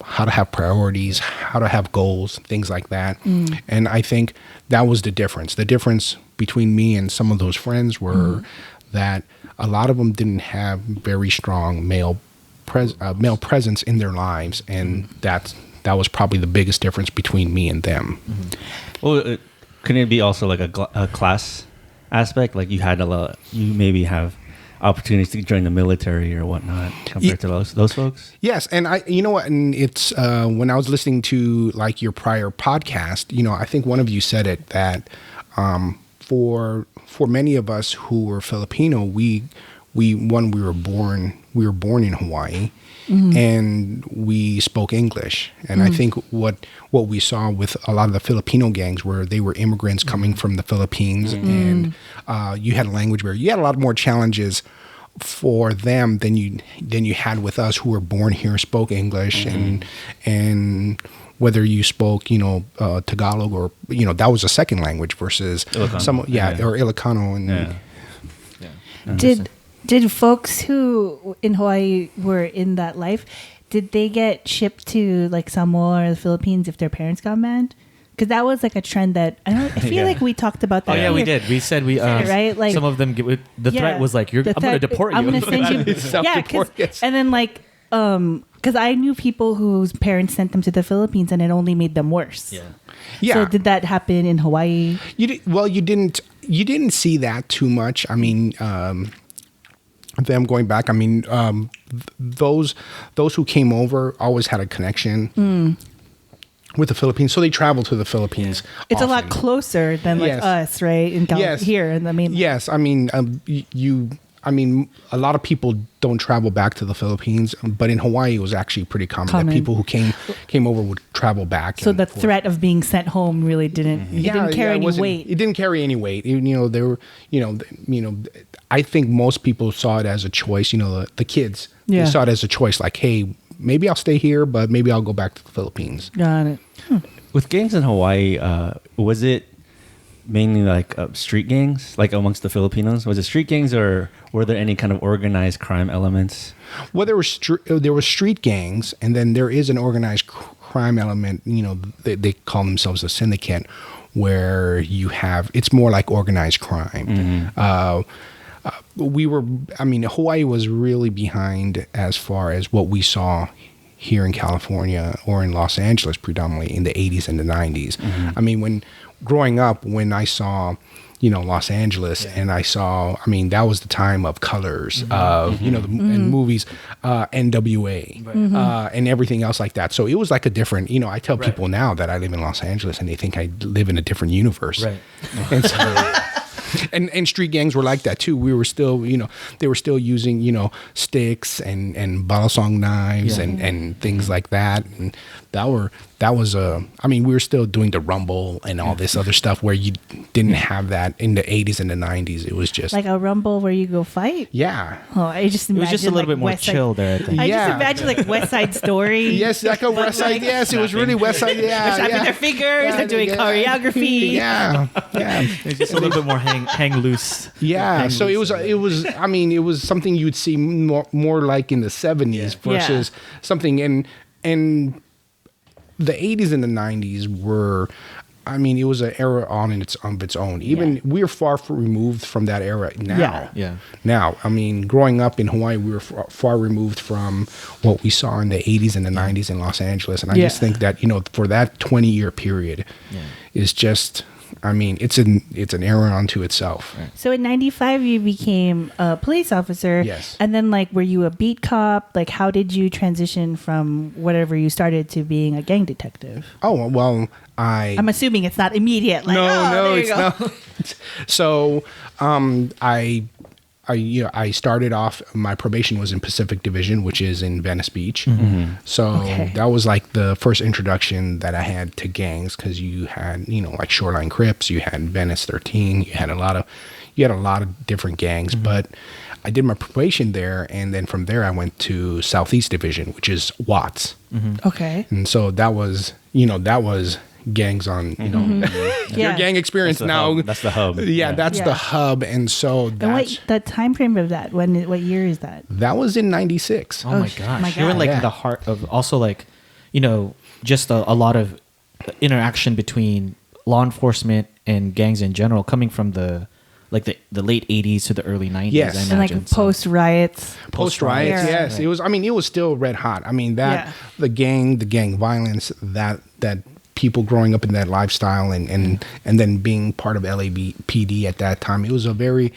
Speaker 7: how to have priorities, how to have goals, things like that. And I think that was the difference. The difference between me and some of those friends were that a lot of them didn't have very strong male presence in their lives, and that was probably the biggest difference between me and them.
Speaker 3: Well, couldn't it be also like a class aspect? Like you maybe have opportunities to join the military or whatnot compared to those folks?
Speaker 7: Yes, and and it's when I was listening to like your prior podcast, I think one of you said it that for many of us who were Filipino, we were born in Hawaii. And we spoke English, and I think what we saw with a lot of the Filipino gangs were they were immigrants coming from the Philippines, and you had a language barrier. You had a lot more challenges for them than you had with us who were born here, spoke English, and whether you spoke Tagalog or that was a second language versus
Speaker 3: Ilocano.
Speaker 7: Or Ilocano and
Speaker 4: Did folks who in Hawaii were in that life, did they get shipped to like Samoa or the Philippines if their parents got mad? Because that was like a trend that I feel like we talked about that.
Speaker 2: Oh yeah, we did. We said right. Like some of them. The threat was like, I'm going to deport you.
Speaker 4: I'm going to send you. And then like because I knew people whose parents sent them to the Philippines and it only made them worse.
Speaker 7: Yeah.
Speaker 4: So did that happen in Hawaii?
Speaker 7: You didn't see that too much. I mean. Them going back, I mean, those who came over always had a connection with the Philippines, so they traveled to the Philippines.
Speaker 4: It's a lot closer than like us, right? Here, and I mean,
Speaker 7: yes, I mean, a lot of people don't travel back to the Philippines, but in Hawaii, it was actually pretty common. That people who came over would travel back.
Speaker 4: So the threat of being sent home really didn't carry any weight.
Speaker 7: It didn't carry any weight. There were, I think most people saw it as a choice. The kids they saw it as a choice. Like, hey, maybe I'll stay here, but maybe I'll go back to the Philippines.
Speaker 4: Got it.
Speaker 3: With gangs in Hawaii, was it mainly like street gangs, like amongst the Filipinos? Was it street gangs, or were there any kind of organized crime elements?
Speaker 7: Well, there were street gangs, and then there is an organized crime element. They call themselves a syndicate, where it's more like organized crime. Hawaii was really behind as far as what we saw here in California or in Los Angeles predominantly in the 80s and the 90s. I mean, when growing up, when I saw, Los Angeles, and I saw, I mean, that was the time of colors, of, and movies, NWA, and everything else like that. So it was like a different, I tell people now that I live in Los Angeles and they think I live in a different universe.
Speaker 2: Right.
Speaker 7: And so, and street gangs were like that too. We were still, they were still using, sticks and balasong knives and things like that. And that was I mean, we were still doing the rumble and all this other stuff where you didn't have that in the 80s and the 90s. It was just
Speaker 4: like a rumble where you go fight.
Speaker 7: Yeah.
Speaker 4: Oh, I just imagine
Speaker 2: it was just a little bit more chill there. I think.
Speaker 4: I just imagine like West Side Story.
Speaker 7: Yes, like a West Side. Yes, it was really West Side. Yeah,
Speaker 4: they're snapping their fingers. They're doing choreography.
Speaker 7: Yeah.
Speaker 2: It's just a little bit more hang loose.
Speaker 7: Yeah.
Speaker 2: Hang
Speaker 7: So
Speaker 2: loose.
Speaker 7: it was. I mean, it was something you'd see more like in the 70s versus something in the 80s and the 90s were. I mean, it was an era on its own. Even we're far removed from that era now.
Speaker 2: Yeah.
Speaker 7: Now, I mean, growing up in Hawaii, we were far removed from what we saw in the 80s and the 90s in Los Angeles. And I just think that, for that 20-year period is just, I mean, it's an era unto itself.
Speaker 2: Right.
Speaker 4: So in 95, you became a police officer.
Speaker 7: Yes.
Speaker 4: And then, were you a beat cop? How did you transition from whatever you started to being a gang detective?
Speaker 7: Oh, well,
Speaker 4: I'm assuming it's not immediate.
Speaker 7: No,
Speaker 4: there
Speaker 7: it's
Speaker 4: you go.
Speaker 7: not. So, I started off, my probation was in Pacific Division, which is in Venice Beach. Mm-hmm. So that was like the first introduction that I had to gangs, because you had, like Shoreline Crips, you had Venice 13, you had a lot of different gangs, but I did my probation there, and then from there I went to Southeast Division, which is Watts.
Speaker 2: Mm-hmm.
Speaker 4: Okay.
Speaker 7: And so that was gangs on, your gang experience now.
Speaker 3: That's the hub.
Speaker 7: Yeah, that's the hub. And so
Speaker 4: And what the time frame of that? What year is that?
Speaker 7: That was in 96.
Speaker 2: Oh my gosh.
Speaker 4: my
Speaker 2: You're in
Speaker 4: God.
Speaker 2: the heart of also just a lot of interaction between law enforcement and gangs in general, coming from the late 80s to the early 90s.
Speaker 7: Yes.
Speaker 2: I
Speaker 7: And
Speaker 2: imagine.
Speaker 4: post riots.
Speaker 7: Post riots,
Speaker 4: Yeah.
Speaker 7: yes. It was still red hot. I mean, the gang violence, that people growing up in that lifestyle and then being part of LAPD at that time, it was a very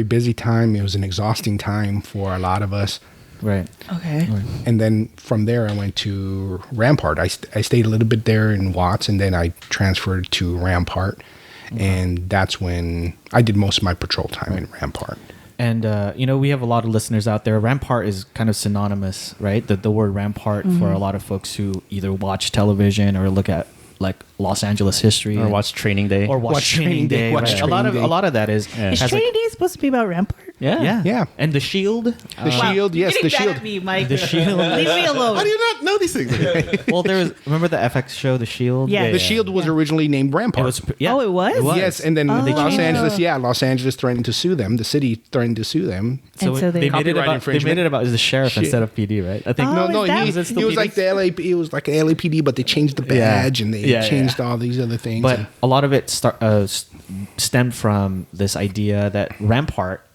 Speaker 7: busy time. It was an exhausting time for a lot of us.
Speaker 2: Right.
Speaker 4: Okay.
Speaker 2: Right.
Speaker 7: And then from there, I went to Rampart. I stayed a little bit there in Watts, and then I transferred to Rampart. And that's when I did most of my patrol time in Rampart.
Speaker 2: And, we have a lot of listeners out there. Rampart is kind of synonymous, right? The word Rampart for a lot of folks who either watch television or look at Los Angeles history.
Speaker 3: Or watch Training Day.
Speaker 2: Or watch Training Day.
Speaker 7: Watch
Speaker 2: Right?
Speaker 7: Training Day.
Speaker 2: A lot of that is...
Speaker 4: Is Training Day supposed to be about Rampart?
Speaker 2: Yeah. And the Shield.
Speaker 7: The Shield, yes, the Shield.
Speaker 4: Me, Mike.
Speaker 2: The Shield.
Speaker 4: Leave me alone.
Speaker 5: How do you not know these things?
Speaker 2: Well, remember the FX show, The Shield?
Speaker 4: Yeah.
Speaker 7: The Shield was originally named Rampart.
Speaker 2: It was,
Speaker 4: Oh, it was?
Speaker 7: Yes, and then Los Angeles threatened to sue them. The city threatened to sue them.
Speaker 4: And so they
Speaker 2: made it
Speaker 7: Copyright
Speaker 2: about
Speaker 7: infringement.
Speaker 2: the sheriff instead of PD, right? I think.
Speaker 4: Oh,
Speaker 7: No,
Speaker 4: is that-
Speaker 7: he
Speaker 2: Is it still
Speaker 7: was
Speaker 2: PD?
Speaker 7: like it was like an LAPD, but they changed the badge and they changed all these other things.
Speaker 2: But a lot of it stemmed from this idea that Rampart,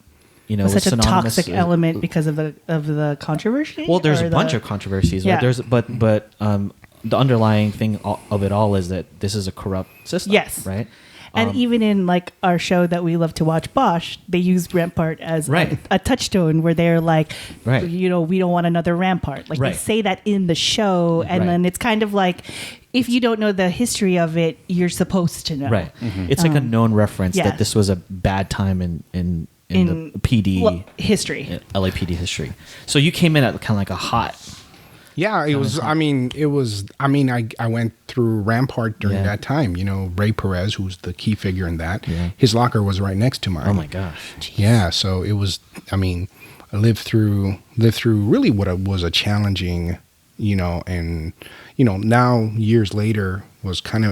Speaker 4: was
Speaker 2: was
Speaker 4: such a
Speaker 2: synonymous
Speaker 4: toxic element because of the controversy.
Speaker 2: Well, there's
Speaker 4: or
Speaker 2: a bunch
Speaker 4: the-
Speaker 2: of controversies,
Speaker 4: Yeah.
Speaker 2: right? But the underlying thing of it all is that this is a corrupt system.
Speaker 4: Yes.
Speaker 2: Right.
Speaker 4: And even in our show that we love to watch, Bosch, they use Rampart as a touchstone where they're like,
Speaker 2: Right.
Speaker 4: we don't want another Rampart. They
Speaker 2: Right.
Speaker 4: say that in the show, and
Speaker 2: Right.
Speaker 4: then it's kind of like, if you don't know the history of it, you're supposed to know.
Speaker 2: Right. It's like a known reference
Speaker 4: yeah.
Speaker 2: that this was a bad time in the PD
Speaker 4: history.
Speaker 2: LAPD history. So you came in at kind of like a hot.
Speaker 7: yeah, it was. I mean, I went through Rampart during
Speaker 2: Yeah.
Speaker 7: that time. Ray Perez, who's the key figure in that.
Speaker 2: Yeah.
Speaker 7: His locker was right next to mine.
Speaker 2: Oh my gosh.
Speaker 7: Yeah, so it was. I mean, I lived through really what was a challenging, and now years later it's kind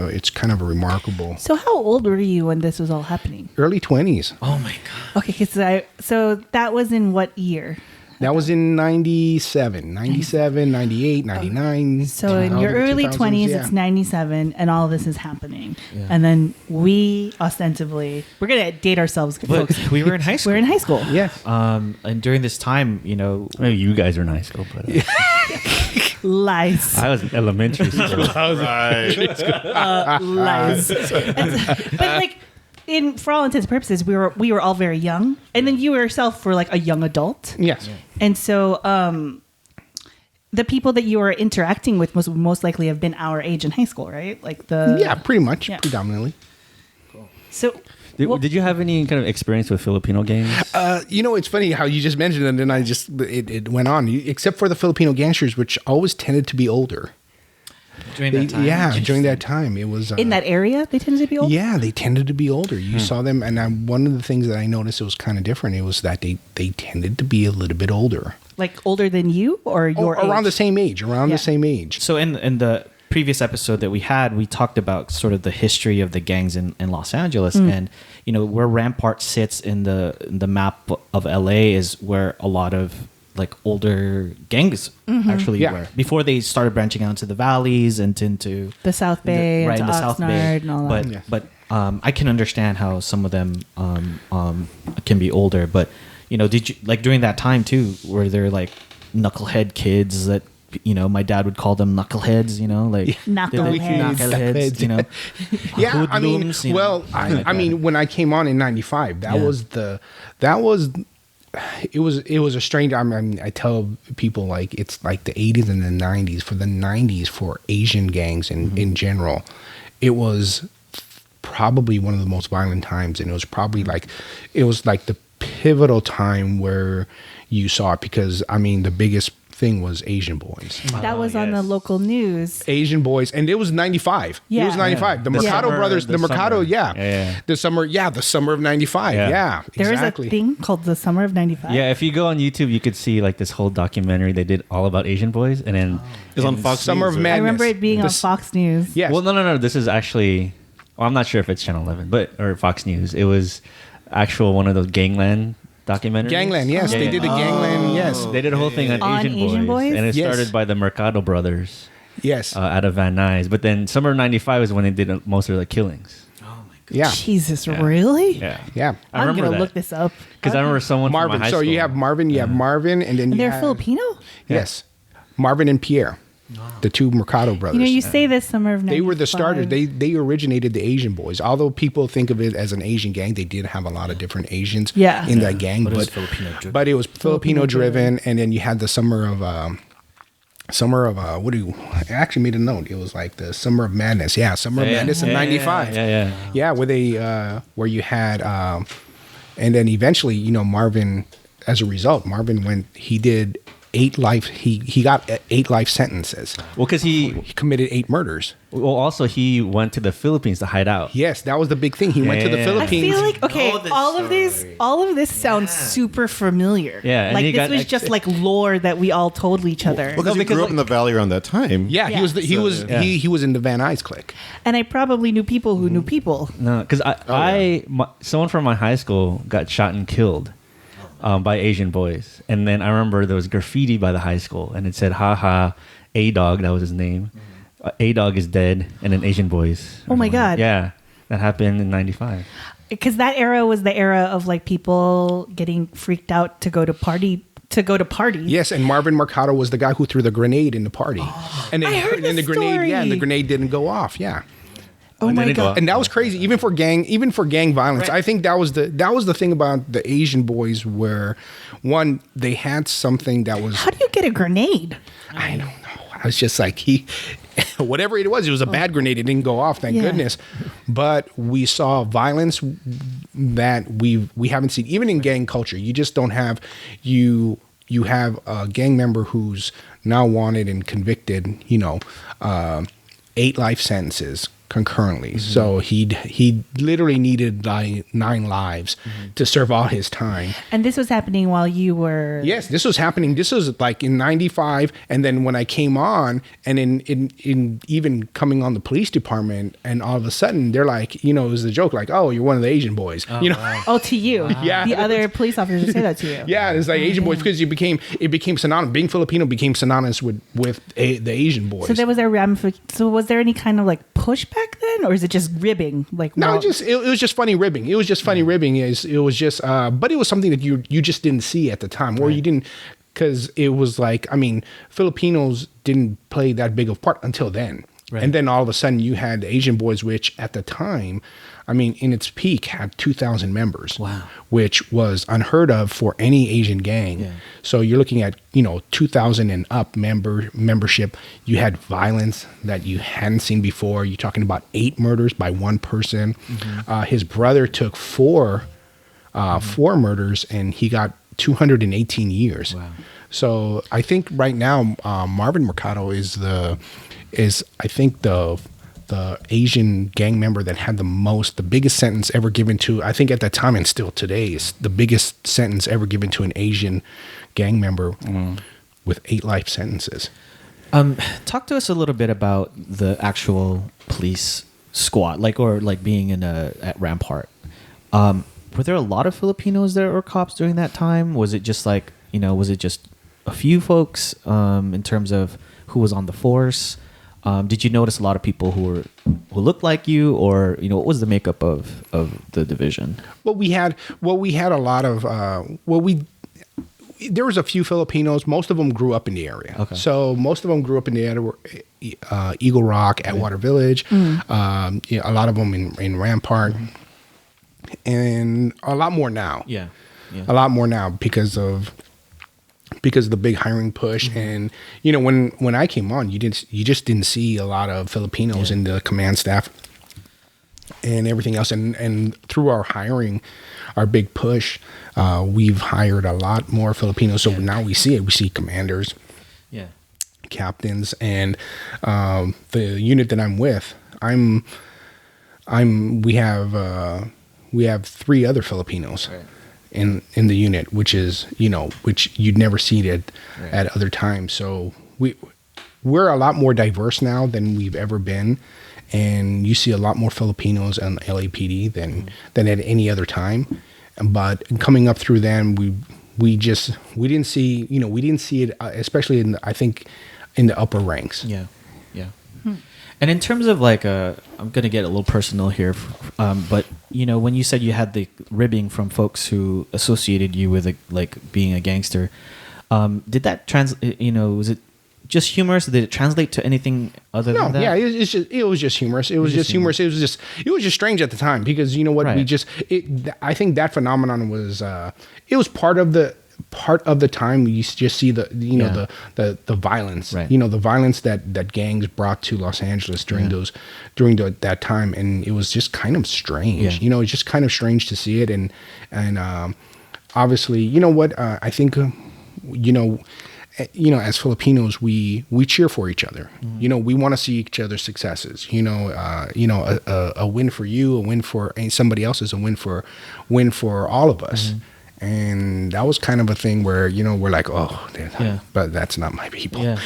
Speaker 7: of a remarkable.
Speaker 4: So how old were you when this was all happening?
Speaker 7: Early 20s.
Speaker 2: Oh my god.
Speaker 4: Okay, so that was in what year?
Speaker 7: That was in 97, 98, 99.
Speaker 4: So in your
Speaker 7: 2000,
Speaker 4: early
Speaker 7: 2000s,
Speaker 4: 20s,
Speaker 7: yeah.
Speaker 4: it's 97, and all this is happening.
Speaker 2: Yeah.
Speaker 4: And then we ostensibly, we're going to date ourselves,
Speaker 2: But
Speaker 4: folks.
Speaker 2: we were in high school.
Speaker 4: We're in high school.
Speaker 7: Yes.
Speaker 2: And during this time,
Speaker 3: Maybe you guys are in high school, but
Speaker 4: Lies.
Speaker 3: I was in elementary school.
Speaker 4: Lies. But for all intents and purposes, we were all very young, and then you yourself were like a young adult.
Speaker 7: Yes.
Speaker 4: And so the people that you were interacting with must most likely have been our age in high school, right? Like
Speaker 7: pretty much, predominantly.
Speaker 4: Cool. So.
Speaker 3: Did you have any kind of experience with Filipino gangs?
Speaker 7: It's funny how you just mentioned it, and then it went on. Except for the Filipino gangsters, which always tended to be older.
Speaker 2: During that time?
Speaker 7: Yeah, during that time. It was...
Speaker 4: in that area, they tended to be older?
Speaker 7: Yeah, they tended to be older. You saw them, and one of the things that I noticed it was kind of different, it was that they tended to be a little bit older.
Speaker 4: Like older than you or your age?
Speaker 7: Around the same age. The same age.
Speaker 2: So in the previous episode that we had, we talked about sort of the history of the gangs in Los Angeles, and where Rampart sits in the map of LA is where a lot of like older gangs actually were before they started branching out into the valleys and into
Speaker 4: the South Bay,
Speaker 2: right in the
Speaker 4: Oxnard,
Speaker 2: South Bay,
Speaker 4: and all that.
Speaker 2: But I can understand how some of them can be older. But did you like during that time too? Were there like knucklehead kids that? My dad would call them knuckleheads, like
Speaker 4: knuckleheads,
Speaker 7: Yeah,
Speaker 2: hoodlums,
Speaker 7: I mean, when I came on in '95, it was a strange. I mean, I tell people like it's like the '80s and the '90s. For the '90s, for Asian gangs in general, it was probably one of the most violent times, and it was probably like the pivotal time where you saw it because the biggest thing was Asian boys.
Speaker 4: That was on the local news.
Speaker 7: Asian boys, and it was '95.
Speaker 4: Yeah.
Speaker 7: It was '95. The Mercado brothers, the Mercado, the summer of '95. Yeah,
Speaker 4: there
Speaker 7: exactly.
Speaker 4: is a thing called the summer of '95.
Speaker 3: Yeah, if you go on YouTube, you could see like this whole documentary they did all about Asian boys, and then
Speaker 5: it was on Fox
Speaker 7: Summer
Speaker 5: News,
Speaker 7: of Madness.
Speaker 4: I remember it being on Fox News.
Speaker 7: Yes.
Speaker 3: Well, no. This is actually. Well, I'm not sure if it's Channel 11, or Fox News. It was actual one of those Gangland documentaries.
Speaker 7: Gangland, yes. They did a Gangland, yes.
Speaker 3: They did a whole thing on
Speaker 4: Asian boys?
Speaker 3: and it started by the Mercado brothers.
Speaker 7: Yes.
Speaker 3: Out of Van Nuys. But then summer of '95 is when they did most of the killings.
Speaker 2: Oh my god.
Speaker 7: Yeah.
Speaker 4: Jesus, really?
Speaker 3: Yeah.
Speaker 7: Yeah.
Speaker 4: I'm going to look this up.
Speaker 3: Because I remember someone
Speaker 7: Marvin.
Speaker 3: from my high
Speaker 7: So
Speaker 3: school.
Speaker 7: you have Marvin, and then
Speaker 4: They're Filipino?
Speaker 7: Yes. Marvin and Pierre. The two Mercado brothers.
Speaker 4: You say this summer of '95.
Speaker 7: They were the starters. They originated the Asian boys. Although people think of it as an Asian gang, they did have a lot of different Asians in that gang. But it was Filipino driven. And then you had the summer of I actually made a note. It was like the Summer of Madness. Yeah, Summer of Madness in '95. Yeah, where you had and then eventually, Marvin, as a result, he did 8 life. He got 8 life sentences.
Speaker 3: Well, because he
Speaker 7: committed 8 murders.
Speaker 3: Well, also he went to the Philippines to hide out.
Speaker 7: Yes, that was the big thing. He went to the Philippines.
Speaker 4: I feel like all of this sounds super familiar.
Speaker 3: Yeah,
Speaker 4: like this was just like lore that we all told each other.
Speaker 5: Well, because he grew up in the valley around that time.
Speaker 7: Yeah, he was in the Van Nuys clique.
Speaker 4: And I probably knew people who knew people.
Speaker 3: No, because someone from my high school got shot and killed. By Asian boys. And then I remember there was graffiti by the high school and it said, haha, A-Dog, that was his name. A-Dog is dead, and then Asian boys.
Speaker 4: Oh my God.
Speaker 3: Yeah, that happened in '95.
Speaker 4: Because that era was the era of like people getting freaked out to go to parties.
Speaker 7: Yes, and Marvin Mercado was the guy who threw the grenade in the party. And then,
Speaker 4: I heard the
Speaker 7: grenade,
Speaker 4: story.
Speaker 7: and the grenade didn't go off. Yeah.
Speaker 4: Oh my God!
Speaker 7: And that was crazy, even for gang violence. Right. I think that was the thing about the Asian boys, where one, they had something that was.
Speaker 4: How do you get a grenade?
Speaker 7: I don't know. I was just like whatever it was a bad grenade. It didn't go off, thank goodness. But we saw violence that we haven't seen, even in gang culture. You just don't have you have a gang member who's now wanted and convicted. 8 life sentences concurrently. Mm-hmm. So he literally needed 9 lives to serve all his time.
Speaker 4: And this was happening while you were...
Speaker 7: Yes, this was happening. This was like in '95, and then when I came on, and in even coming on the police department, and all of a sudden they're like, it was a joke, like, oh, you're one of the Asian boys.
Speaker 2: Wow.
Speaker 4: Oh, to you. Wow.
Speaker 7: Yeah.
Speaker 4: The other police officers say that to you.
Speaker 7: Yeah, it's like Asian boys, because it became synonymous. Being Filipino became synonymous with the Asian boys.
Speaker 4: So there was So was there any kind of like pushback then, or is it just ribbing? Like,
Speaker 7: no, it was just funny ribbing. It was just funny ribbing. It was just, but it was something that you just didn't see at the time, or you didn't, because it was like, Filipinos didn't play that big of part until then. Right. And then all of a sudden you had Asian Boys, which at the time, I mean, in its peak, had 2,000 members.
Speaker 2: Wow.
Speaker 7: Which was unheard of for any Asian gang. Yeah. So you're looking at, 2,000 and up membership. You had violence that you hadn't seen before. You're talking about 8 murders by one person. Mm-hmm. His brother took 4 murders, and he got 218 years. Wow. So I think right now, Marvin Mercado is I think the Asian gang member that had the biggest sentence ever given to, I think at that time and still today, is the biggest sentence ever given to an Asian gang member with 8 life sentences.
Speaker 2: Talk to us a little bit about the actual police squad, or being at Rampart. Were there a lot of Filipinos there or cops during that time? Was it just was it just a few folks in terms of who was on the force? Did you notice a lot of people who looked like you, or what was the makeup of the division?
Speaker 7: Well, we had a lot of there was a few Filipinos. Most of them grew up in the area. Okay. So most of them grew up in the Eagle Rock, Atwater Village. Mm-hmm. A lot of them in Rampart, and a lot more now. Yeah. A lot more now because of the big hiring push. Mm-hmm. And when I came on, you just didn't see a lot of Filipinos in the command staff and everything else. And through our hiring, our big push, we've hired a lot more Filipinos. So now we see it. We see commanders, captains, and the unit that I'm with. We have 3 other Filipinos. Right. In the unit, which you'd never see it at other times. So we're a lot more diverse now than we've ever been, and you see a lot more Filipinos on LAPD than at any other time. But coming up through them, we didn't see it, especially in the upper ranks.
Speaker 2: Yeah. And in terms of I'm going to get a little personal here, but when you said you had the ribbing from folks who associated you with being a gangster, did that translate? Was it just humorous? Did it translate to anything other than that?
Speaker 7: Yeah, it was just humorous. It was just humorous. It was just strange at the time because right. I think that phenomenon was it was part of the time you just see the violence, right. The violence that gangs brought to Los Angeles during that time, and it was just kind of strange. Yeah. It's just kind of strange to see it, and obviously, I think as Filipinos, we cheer for each other. Mm-hmm. We want to see each other's successes. A win for you, a win for somebody else is a win for all of us. Mm-hmm. And that was kind of a thing where, we're like, but that's not my people. Yeah.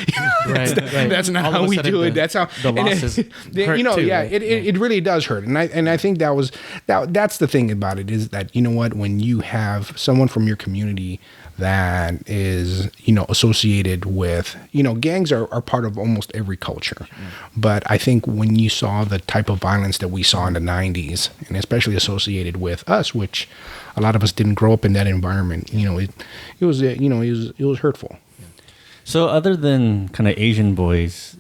Speaker 7: Right. That's not how we do it. That's how
Speaker 2: the losses hurt too,
Speaker 7: it really does hurt. And I think that's the thing about it is that, when you have someone from your community that is, associated with, gangs are part of almost every culture. But I think when you saw the type of violence that we saw in the 90s, and especially associated with us, which a lot of us didn't grow up in that environment, it was hurtful.
Speaker 3: So other than kind of Asian Boys,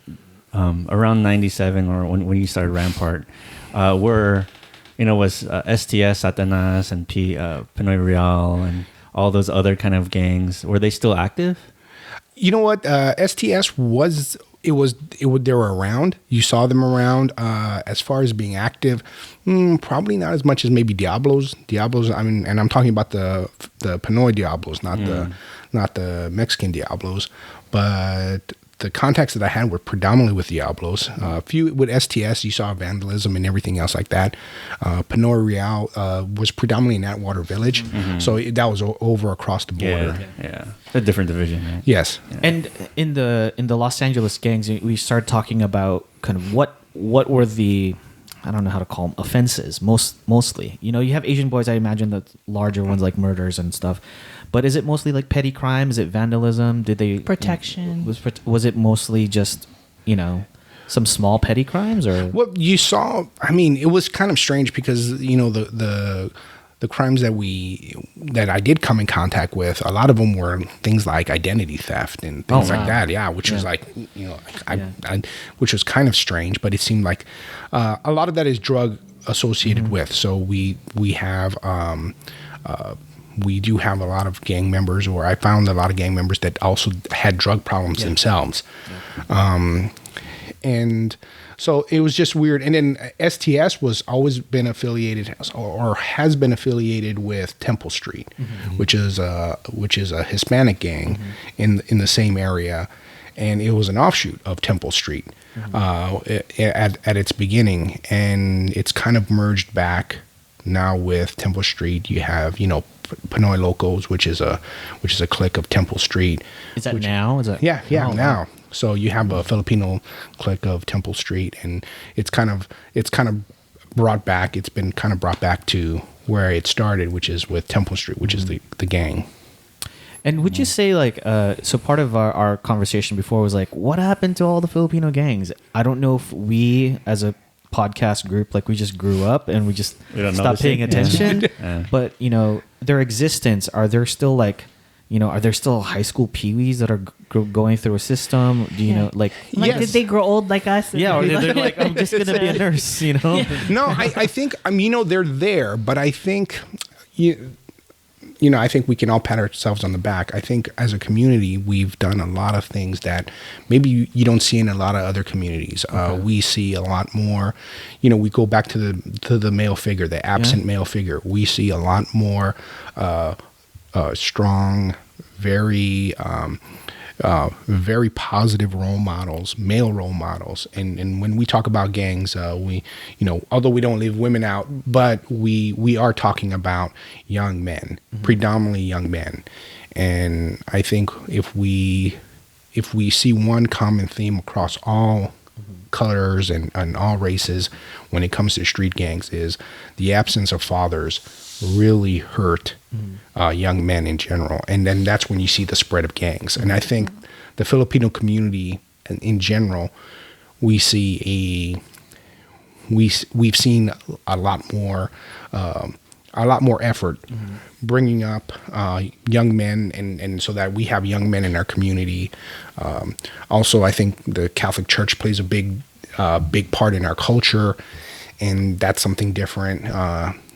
Speaker 3: around 97 or when you started Rampart, was STS, Satanas, and Pinoy Real, and all those other kind of gangs, were they still active?
Speaker 7: You know what? STS they were around. You saw them around. As far as being active, probably not as much as maybe Diablos. I mean, and I'm talking about the Pinoy Diablos, not the Mexican Diablos. But the contacts that I had were predominantly with Diablos. A few with STS, you saw vandalism and everything else like that. Pinoy Real was predominantly in Atwater Village, so that was over across the border.
Speaker 3: Yeah. A different division. Right?
Speaker 7: Yes.
Speaker 2: Yeah. And in the Los Angeles gangs, we started talking about kind of what were the, I don't know how to call them, offenses mostly. You have Asian Boys, I imagine the larger ones like murders and stuff. But is it mostly like petty crime? Is it vandalism? Did they
Speaker 4: protection?
Speaker 2: Was it mostly just some small petty crimes or?
Speaker 7: What you saw, I mean, it was kind of strange because the the crimes that I did come in contact with, a lot of them were things like identity theft and things like that. Yeah, which was like, I which was kind of strange, but it seemed like a lot of that is drug associated with. So we have we do have a lot of gang members, or I found a lot of gang members that also had drug problems themselves. And so it was just weird. And then STS was always been affiliated or has been affiliated with Temple Street, which is a Hispanic gang in the same area. And it was an offshoot of Temple Street at its beginning. And it's kind of merged back now with Temple Street. You have, Pinoy Locos, which is a clique of Temple Street.
Speaker 2: Is that now?
Speaker 7: Now. Wow. So you have a Filipino clique of Temple Street, and it's kind of brought back. It's been kind of brought back to where it started, which is with Temple Street, which is the gang.
Speaker 2: And would you say so part of our conversation before was like, what happened to all the Filipino gangs? I don't know if we as a podcast group, we just grew up and we stopped paying attention. But, their existence, are there still high school peewees that are going through a system? Do you know,
Speaker 4: did they grow old like us?
Speaker 2: Yeah, or they're like, I'm just going to be a nurse,
Speaker 7: No, I think, they're there, but I think, I think we can all pat ourselves on the back. I think as a community, we've done a lot of things that maybe you don't see in a lot of other communities. We see a lot more, we go back to the male figure, the absent male figure. We see a lot more strong, very positive role models, male role models. And when we talk about gangs, we, although we don't leave women out, but we are talking about young men, predominantly young men. And I think if we see one common theme across all colors and all races when it comes to street gangs, is the absence of fathers really hurt young men in general. And then that's when you see the spread of gangs. And I think the Filipino community in general, we've seen a lot more effort bringing up young men, and so that we have young men in our community. Also, I think the Catholic Church plays a big part in our culture, and that's something different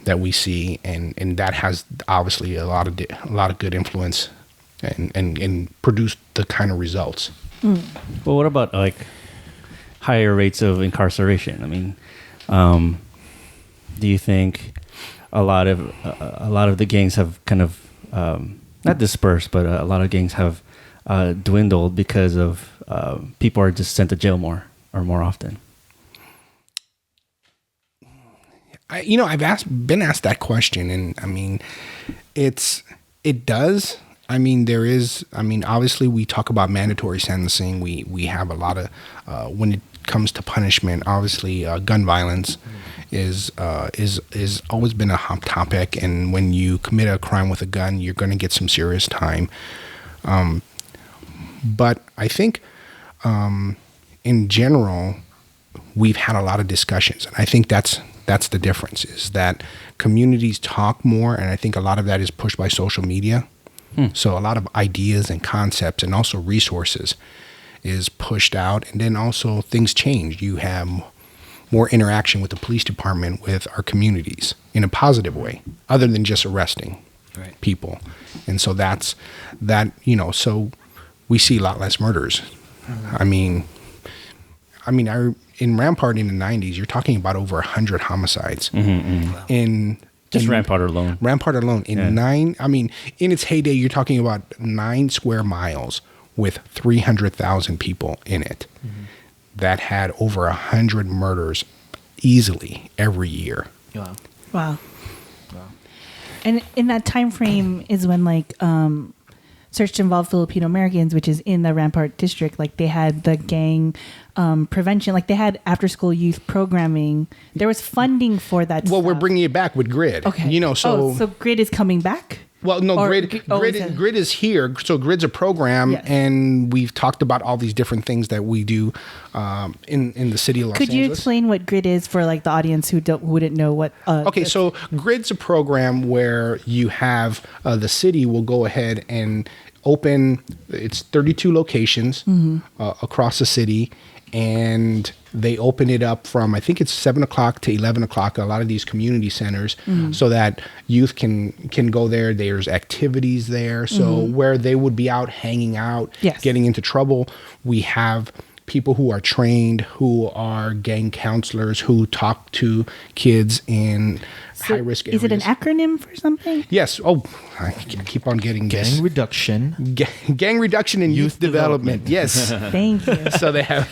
Speaker 7: that we see, and that has obviously a lot of good influence and produced the kind of results.
Speaker 3: Well, what about higher rates of incarceration? I mean, do you think a lot of the gangs have kind of not dispersed, but a lot of gangs have dwindled because of people are just sent to jail more often?
Speaker 7: I've been asked that question, and I mean, it does. I mean, there is. I mean, obviously, we talk about mandatory sentencing. We have a lot of when it comes to punishment. Obviously, gun violence is always been a hot topic, and when you commit a crime with a gun, you're going to get some serious time. But I think, in general, we've had a lot of discussions, and I think that's the difference, is that communities talk more, and I think a lot of that is pushed by social media. So a lot of ideas and concepts and also resources is pushed out, and then also things change. You have more interaction with the police department, with our communities in a positive way, other than just arresting people. And so that's that, so we see a lot less murders. I mean, in Rampart in the 90s, you're talking about over 100 homicides. In
Speaker 3: Rampart alone.
Speaker 7: Rampart alone. In its heyday, you're talking about 9 square miles with 300,000 people in it that had over 100 murders easily every year.
Speaker 4: Wow. And in that time frame is when Search to Involve Filipino Americans, which is in the Rampart district, they had the gang prevention, they had after school youth programming. There was funding for that.
Speaker 7: Well, we're bringing it back with GRID.
Speaker 4: Okay.
Speaker 7: So
Speaker 4: GRID is coming back?
Speaker 7: Well, no, Grid is here. So Grid's a program, yes. And we've talked about all these different things that we do in the city of Los Angeles.
Speaker 4: Could you explain what Grid is for like the audience who wouldn't know what?
Speaker 7: Okay, so Grid's a program where you have the city will go ahead and open. It's 32 locations across the city. And they open it up from, I think it's 7 o'clock to 11 o'clock, a lot of these community centers, so that youth can go there. There's activities there. So where they would be out hanging out, yes. Getting into trouble, we have people who are trained, who are gang counselors, who talk to kids in high-risk areas.
Speaker 4: Is it an acronym for something?
Speaker 7: Yes. Oh, I keep on getting
Speaker 2: gang reduction.
Speaker 7: Gang reduction and youth development. Yes.
Speaker 4: Thank you.
Speaker 7: So they have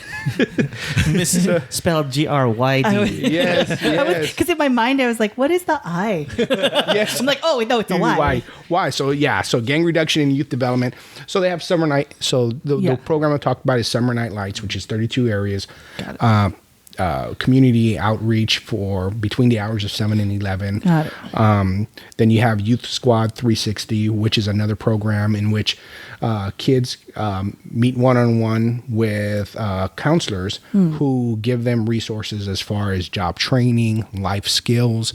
Speaker 2: spelled GRYD.
Speaker 7: Yes.
Speaker 4: Because in my mind I was like, what is the I?
Speaker 7: Yes.
Speaker 4: I'm like, oh no, it's a Y.
Speaker 7: Why? So gang reduction and youth development. So they have summer night. So the program I talked about is Summer Night Lights, which is 32 areas. Got it. Community outreach for between the hours of 7 and 11.
Speaker 4: Got it.
Speaker 7: Then you have Youth Squad 360, which is another program in which kids meet one-on-one with counselors who give them resources as far as job training, life skills,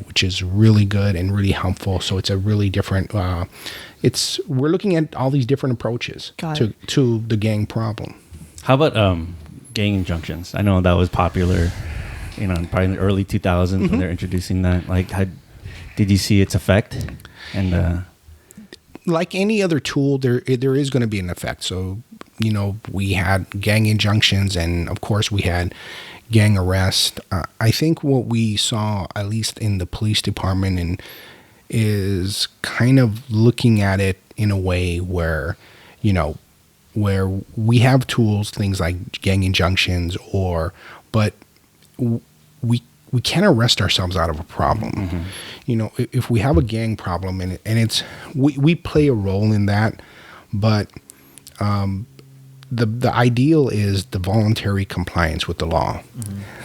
Speaker 7: which is really good and really helpful. So it's a really different. We're looking at all these different approaches to the gang problem.
Speaker 3: How about gang injunctions? I know that was popular, probably in the early 2000s when they're introducing that. Like, did you see its effect? And
Speaker 7: like any other tool, there is going to be an effect. So, we had gang injunctions, and of course we had gang arrest. I think what we saw, at least in the police department, is kind of looking at it in a way where, where we have tools, things like gang injunctions, but we can't arrest ourselves out of a problem. If we have a gang problem and it's we play a role in that, but the ideal is the voluntary compliance with the law.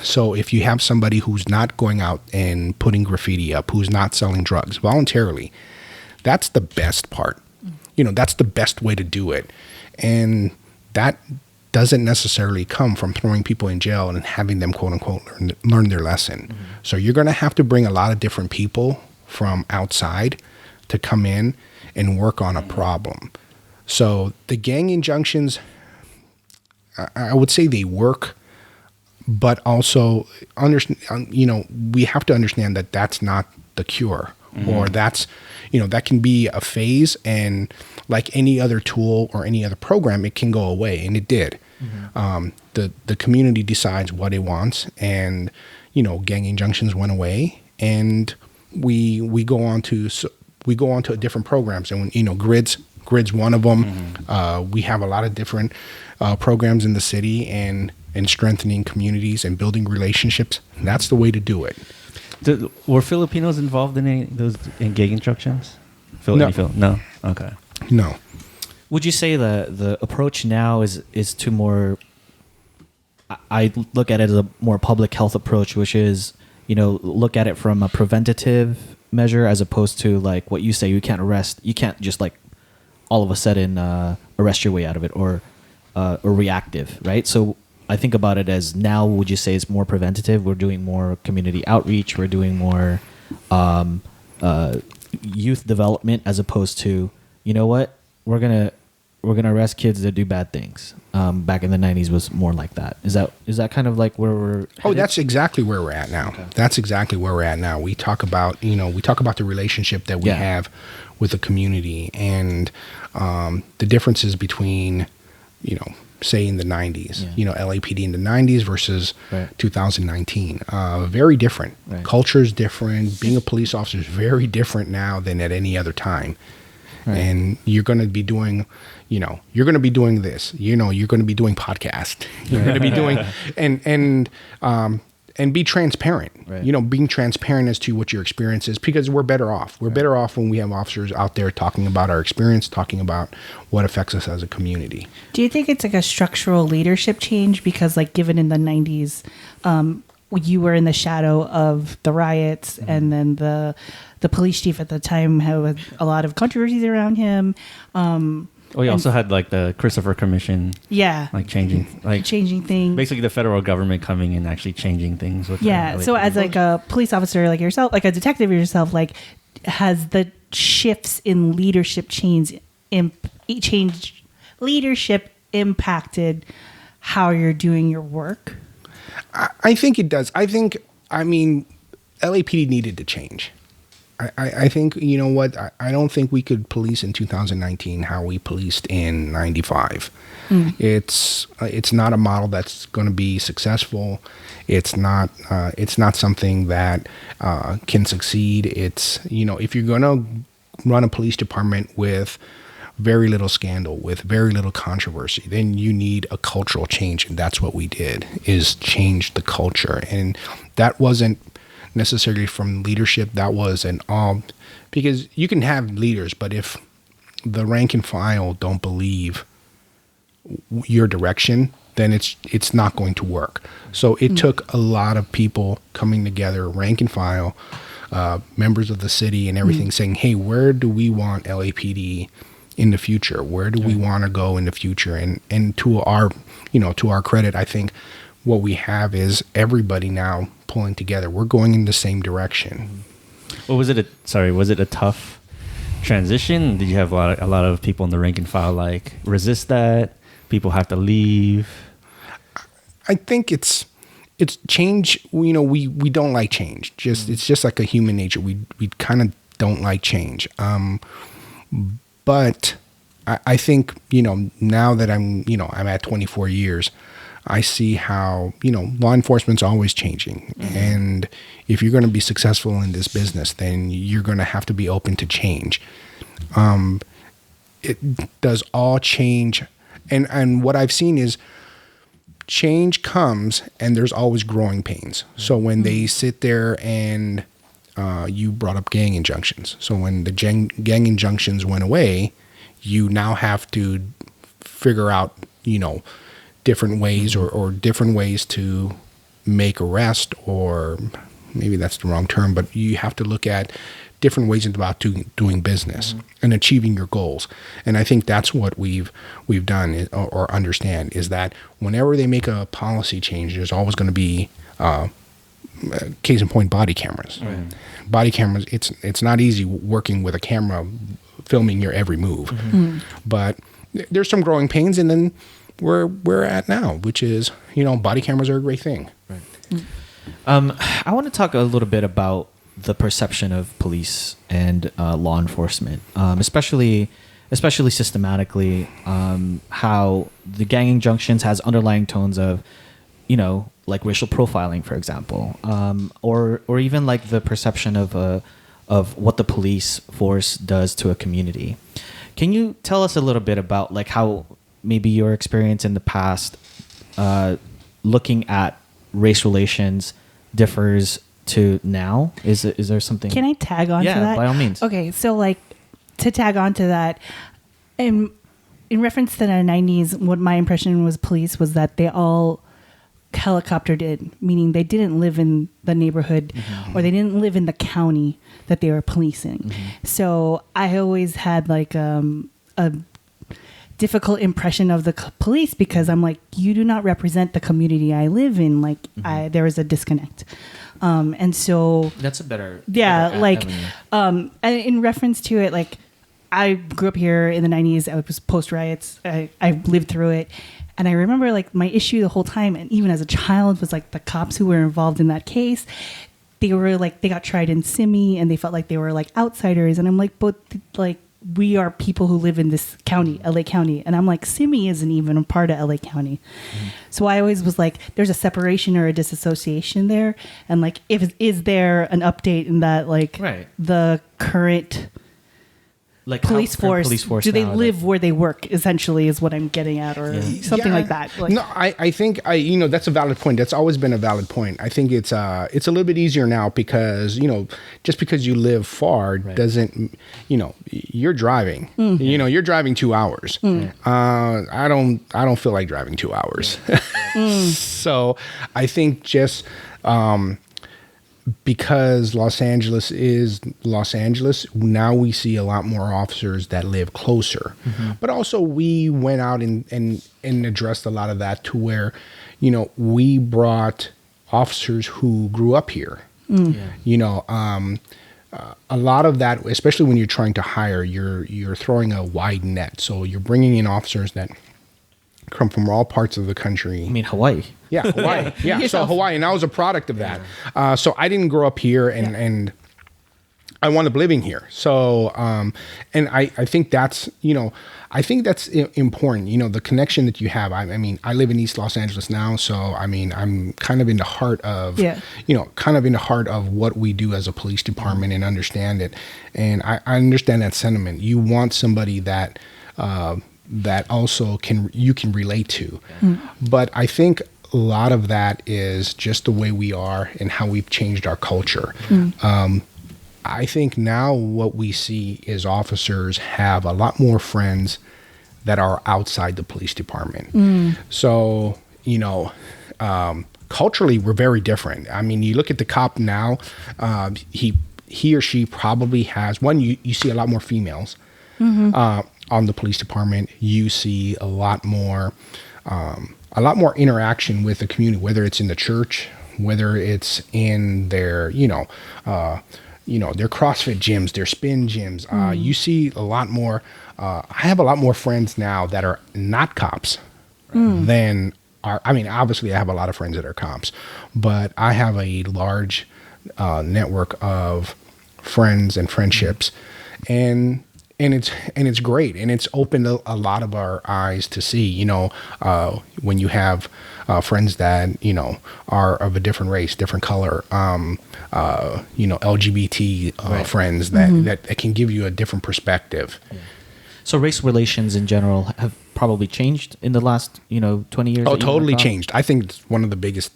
Speaker 7: So if you have somebody who's not going out and putting graffiti up, who's not selling drugs voluntarily, that's the best part. That's the best way to do it. And that doesn't necessarily come from throwing people in jail and having them, quote unquote, learn their lesson. So you're going to have to bring a lot of different people from outside to come in and work on a problem. So the gang injunctions, I would say they work, but also we have to understand that that's not the cure, or that's, that can be a phase, and like any other tool or any other program, it can go away, and it did. The community decides what it wants, and gang injunctions went away, and we go on to different programs, and Grid's one of them. We have a lot of different programs in the city, and strengthening communities and building relationships. That's the way to do it.
Speaker 3: Were Filipinos involved in any of those gang injunctions? No. Okay.
Speaker 7: No.
Speaker 2: Would you say the approach now is to more? I look at it as a more public health approach, which is look at it from a preventative measure as opposed to like what you say. You can't just like all of a sudden arrest your way out of it, or reactive, right? So I think about it as now. Would you say it's more preventative? We're doing more community outreach. We're doing more youth development as opposed to, what, we're gonna arrest kids that do bad things. Back in the 90s was more like that. Is that kind of like where we're headed?
Speaker 7: Oh, that's exactly where we're at now. Okay. That's exactly where we're at now. We talk about the relationship that we have with the community, and the differences between, say in the 90s, LAPD in the 90s versus 2019. Very different. Right. Culture's different. Being a police officer is very different now than at any other time. Right. And you're going to be doing, you're going to be doing this. You're going to be doing podcast. You're going to be doing and be transparent. Right. Being transparent as to what your experience is, because we're better off. We're better off when we have officers out there talking about our experience, talking about what affects us as a community.
Speaker 4: Do you think it's like a structural leadership change? Because like given in the 90s, you were in the shadow of the riots, and then the police chief at the time had a lot of controversies around him.
Speaker 3: We also had like the Christopher Commission.
Speaker 4: Yeah.
Speaker 3: Like changing
Speaker 4: things.
Speaker 3: Basically the federal government coming in actually changing things. With
Speaker 4: So as like a police officer like yourself, like a detective yourself, like has the shifts in leadership leadership impacted how you're doing your work?
Speaker 7: I think it does. I mean, LAPD needed to change. I think, you know what, I don't think we could police in 2019 how we policed in 95. It's not a model that's going to be successful. It's not something that can succeed. It's, you know, if you're going to run a police department with very little scandal, with very little controversy, then you need a cultural change. And that's what we did, is change the culture. And that wasn't necessarily from leadership. That was because you can have leaders, but if the rank and file don't believe your direction, then it's not going to work. So it took a lot of people coming together, rank and file, members of the city and everything, saying, hey, where do we want LAPD in the future? Where do we want to go in the future? And to our credit, I think what we have is everybody now pulling together. We're going in the same direction.
Speaker 3: Well, was it a tough transition? Did you have a lot of people in the rank and file like resist that? People have to leave?
Speaker 7: I think it's change. You know, we don't like change. It's just like a human nature. We kind of don't like change. But I think, you know, now that I'm at 24 years, I see how, you know, law enforcement's always changing. And if you're going to be successful in this business, then you're going to have to be open to change. It does all change. And what I've seen is change comes and there's always growing pains. So when they sit there and you brought up gang injunctions. So when the gang injunctions went away, you now have to figure out, you know, different ways or different ways to make arrest, or maybe that's the wrong term, but you have to look at different ways about doing business and achieving your goals. And I think that's what we've done or understand is that whenever they make a policy change, there's always going to be case in point, body cameras. Right. Body cameras, it's not easy working with a camera filming your every move. But there's some growing pains, and then where we're at now, which is, you know, body cameras are a great thing.
Speaker 2: Right. I want to talk a little bit about the perception of police and law enforcement, especially systematically, how the gang injunctions has underlying tones of, you know, like racial profiling, for example, or even like the perception of what the police force does to a community. Can you tell us a little bit about like how maybe your experience in the past looking at race relations differs to now? Is there something?
Speaker 4: Can I tag on to that?
Speaker 2: Yeah, by all means.
Speaker 4: Okay, so like to tag on to that, in reference to the 90s, what my impression was police was that they all helicoptered in, meaning they didn't live in the neighborhood or they didn't live in the county that they were policing. So I always had like a difficult impression of the police because I'm like, you do not represent the community I live in. Like there is a disconnect. And so
Speaker 2: that's a better
Speaker 4: like and in reference to it, like I grew up here in the 90s. I was post riots. I lived through it. And I remember like my issue the whole time, and even as a child, was like the cops who were involved in that case. They were like, they got tried in Simi and they felt like they were like outsiders. And I'm like, but like we are people who live in this county, LA County. And I'm like, Simi isn't even a part of LA County. So I always was like, there's a separation or a disassociation there. And like, is there an update in that, like the current
Speaker 2: like
Speaker 4: police force. Do they
Speaker 2: now,
Speaker 4: live where they work? Essentially, is what I'm getting at, or something like that. Like,
Speaker 7: no, I think that's a valid point. That's always been a valid point. I think it's a little bit easier now because just because you live far doesn't you're driving. You're driving 2 hours. I don't feel like driving 2 hours. So I think just because Los Angeles is Los Angeles, now we see a lot more officers that live closer. But also we went out and addressed a lot of that to where, we brought officers who grew up here. A lot of that, especially when you're trying to hire, you're throwing a wide net. So you're bringing in officers that come from all parts of the country.
Speaker 2: I mean, Hawaii.
Speaker 7: Yeah, Hawaii. Yeah, so Hawaii, and I was a product of that. So I didn't grow up here, and I wound up living here. So, and I think that's, important. The connection that you have. I mean, I live in East Los Angeles now, so I mean, I'm kind of in the heart of, what we do as a police department and understand it. And I understand that sentiment. You want somebody that also you can relate to. But I think a lot of that is just the way we are and how we've changed our culture. I think now what we see is officers have a lot more friends that are outside the police department. So, culturally, we're very different. I mean, you look at the cop now, he or she probably has, you see a lot more females on the police department. You see a lot more interaction with the community, whether it's in the church, whether it's in their, their CrossFit gyms, their spin gyms. You see a lot more. I have a lot more friends now that are not cops than are. I mean, obviously, I have a lot of friends that are cops, but I have a large network of friends and friendships, and it's great, and it's opened a lot of our eyes to see, when you have friends that are of a different race, different color, LGBT friends that can give you a different perspective.
Speaker 2: So race relations in general have probably changed in the last 20 years.
Speaker 7: Oh, totally changed. I think it's one of the biggest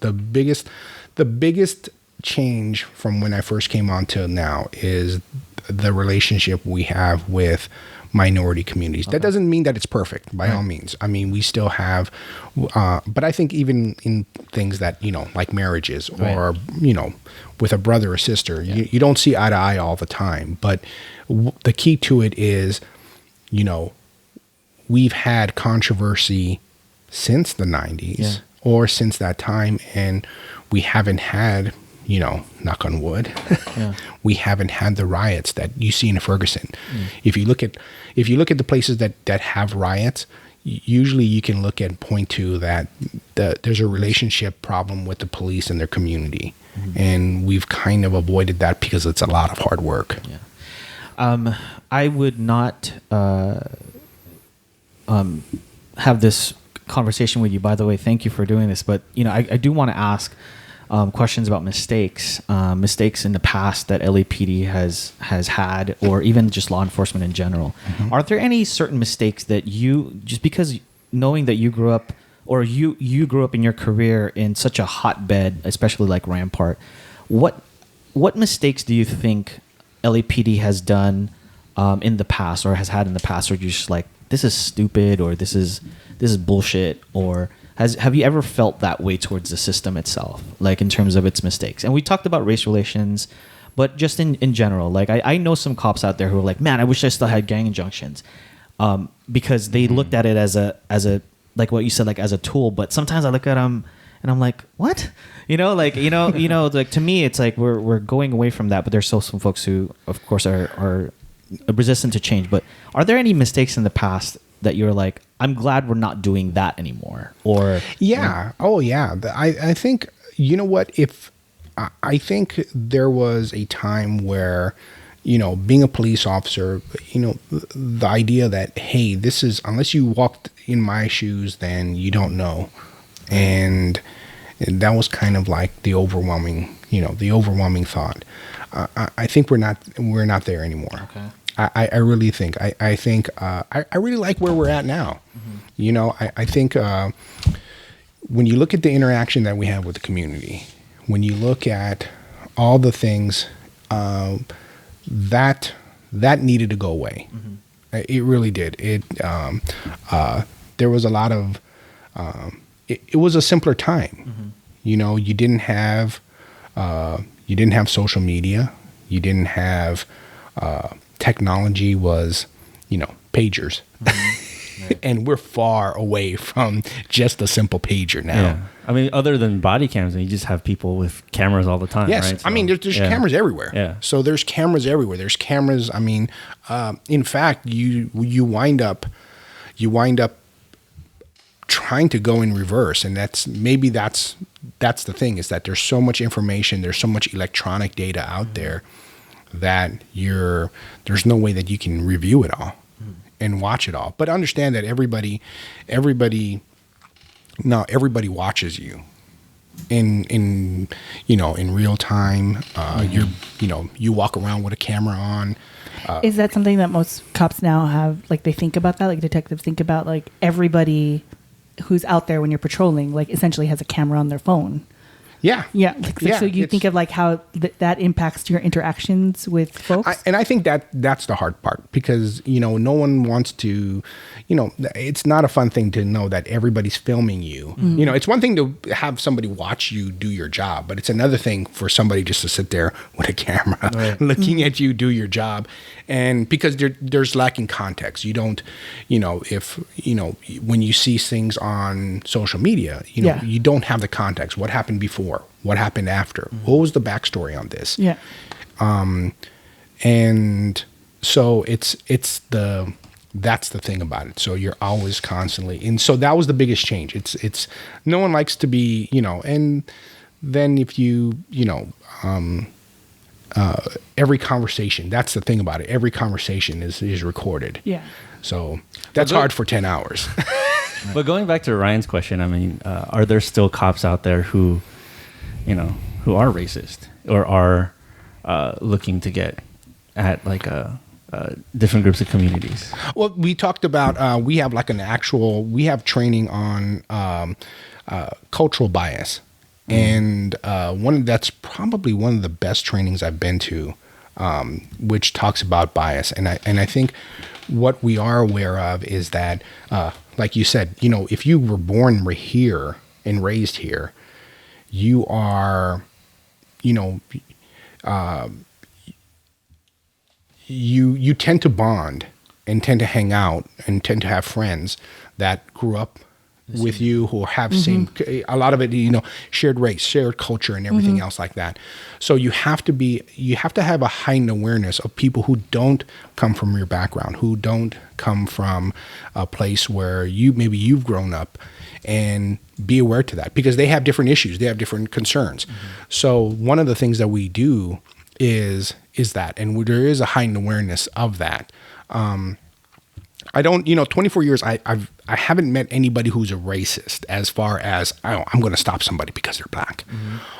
Speaker 7: change from when I first came on till now is the relationship we have with minority communities. That doesn't mean that it's perfect by all means. I mean, we still have, but I think even in things that, like marriages or, with a brother or sister, you don't see eye to eye all the time. But the key to it is, we've had controversy since the 90s or since that time, and we haven't had, knock on wood, we haven't had the riots that you see in Ferguson. If you look at the places that have riots, usually you can point to that there's a relationship problem with the police and their community, and we've kind of avoided that because it's a lot of hard work.
Speaker 2: I would not have this conversation with you. By the way, thank you for doing this, but I do want to ask questions about mistakes in the past that LAPD has had, or even just law enforcement in general. Are there any certain mistakes that you, just because knowing that you grew up, or you grew up in your career in such a hotbed, especially like Rampart, what mistakes do you think LAPD has done in the past, or has had in the past, or you're just like, this is stupid, or this is bullshit, or have you ever felt that way towards the system itself, like in terms of its mistakes? And we talked about race relations, but just in general, like I know some cops out there who are like, man, I wish I still had gang injunctions, because they looked at it as a like what you said, like as a tool. But sometimes I look at them and I'm like, what? Like to me, it's like we're going away from that. But there's still some folks who, of course, are resistant to change. But are there any mistakes in the past that you're like, I'm glad we're not doing that anymore? Or
Speaker 7: oh yeah, I think, you know what, if I think there was a time where, being a police officer, the idea that, hey, this is, unless you walked in my shoes, then you don't know, and that was kind of like the overwhelming thought. I think we're not there anymore.
Speaker 2: Okay.
Speaker 7: I really think. I think I really like where we're at now. You know, I think when you look at the interaction that we have with the community, when you look at all the things that needed to go away, it really did. There was a lot of it was a simpler time. You know, you didn't have social media. You didn't have technology was, you know, pagers. And we're far away from just a simple pager now.
Speaker 3: Yeah. I mean, other than body cams, you just have people with cameras all the time.
Speaker 7: Yes.
Speaker 3: Right? So,
Speaker 7: I mean, there's cameras everywhere.
Speaker 3: Yeah.
Speaker 7: So there's cameras everywhere. There's cameras. I mean, in fact, you wind up trying to go in reverse. And that's the thing, is that there's so much information. There's so much electronic data out there that there's no way that you can review it all and watch it all. But understand that everybody watches you in real time. You walk around with a camera on.
Speaker 4: Is that something that most cops now have? Like, they think about that? Like, detectives think about, like, everybody who's out there when you're patrolling, like, essentially has a camera on their phone.
Speaker 7: Yeah.
Speaker 4: Yeah. So you think of, like, how that impacts your interactions with folks?
Speaker 7: And I think that's the hard part, because, you know, no one wants to, you know, it's not a fun thing to know that everybody's filming you. You know, it's one thing to have somebody watch you do your job, but it's another thing for somebody just to sit there with a camera looking at you do your job. And because there's lacking context. You don't, you know, if, you know, when you see things on social media, you know, you don't have the context. What happened before? What happened after? What was the backstory on this?
Speaker 4: Yeah.
Speaker 7: And so that's the thing about it. So you're always constantly, and so that was the biggest change. It's no one likes to be, you know, and then if you know, every conversation, that's the thing about it. Every conversation is recorded.
Speaker 4: Yeah.
Speaker 7: So that's hard for 10 hours.
Speaker 3: But going back to Ryan's question, I mean, are there still cops out there who, you know, who are racist or are looking to get at, like, different groups of communities?
Speaker 7: Well, we talked about, we have training on cultural bias. And that's probably one of the best trainings I've been to, which talks about bias. And I think what we are aware of is that, like you said, you know, if you were born here and raised here, you are, you know, you tend to bond and tend to hang out and tend to have friends that grew up with you, who have same, a lot of it, you know, shared race, shared culture, and everything else like that. So you have to have a heightened awareness of people who don't come from your background, who don't come from a place where you've grown up, and be aware to that, because they have different issues, they have different concerns. So one of the things that we do is that, and there is a heightened awareness of that. I don't, you know, 24 years, I haven't met anybody who's a racist as far as, I'm going to stop somebody because they're black,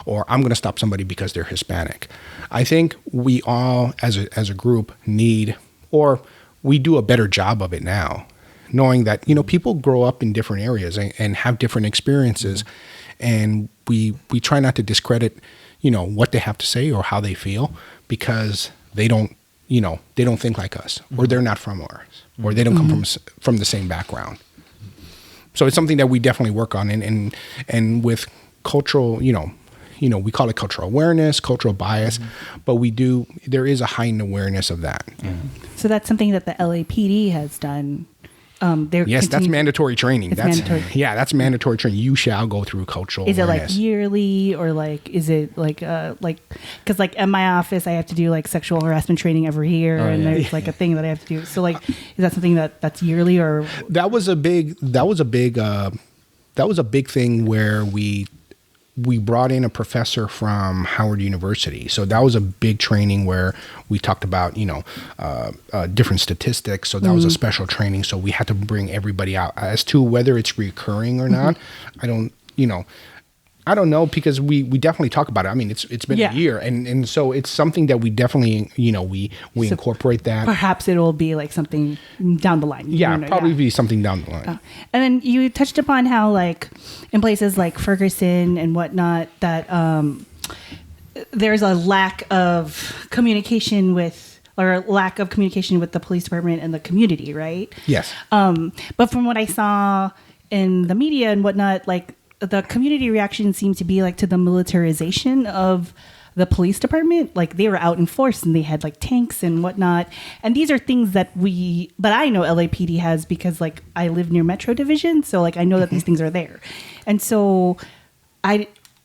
Speaker 7: or I'm going to stop somebody because they're Hispanic. I think we all, as a group, need, or we do a better job of it now, knowing that, you know, people grow up in different areas and have different experiences, and we try not to discredit, you know, what they have to say or how they feel, because they don't, you know, they don't think like us, or they're not from ours, or they don't come from the same background. So it's something that we definitely work on, and with cultural, you know, we call it cultural awareness, cultural bias, but there is a heightened awareness of that.
Speaker 4: So that's something that the LAPD has done.
Speaker 7: That's mandatory training. That's
Speaker 4: mandatory.
Speaker 7: Yeah, that's mandatory training. You shall go through cultural
Speaker 4: awareness. Is it like yearly, or like, is it like because like at my office I have to do like sexual harassment training every year, there's like a thing that I have to do. So like, is that something that's yearly, or
Speaker 7: that was a big thing where we brought in a professor from Howard University. So that was a big training where we talked about, you know, different statistics. So that was a special training. So we had to bring everybody out. As to whether it's recurring or not, I don't, you know, I don't know, because we definitely talk about it. I mean, it's been a year, and so it's something that we definitely, we incorporate that.
Speaker 4: Perhaps it will be like something down the line.
Speaker 7: Yeah, probably be something down the line.
Speaker 4: And then you touched upon how, like, in places like Ferguson and whatnot, that there's a lack of communication with the police department and the community, right?
Speaker 7: Yes.
Speaker 4: But from what I saw in the media and whatnot, like, the community reaction seemed to be like to the militarization of the police department. Like, they were out in force and they had like tanks and whatnot. And these are things that I know LAPD has, because like I live near Metro Division. So like I know that these things are there. And so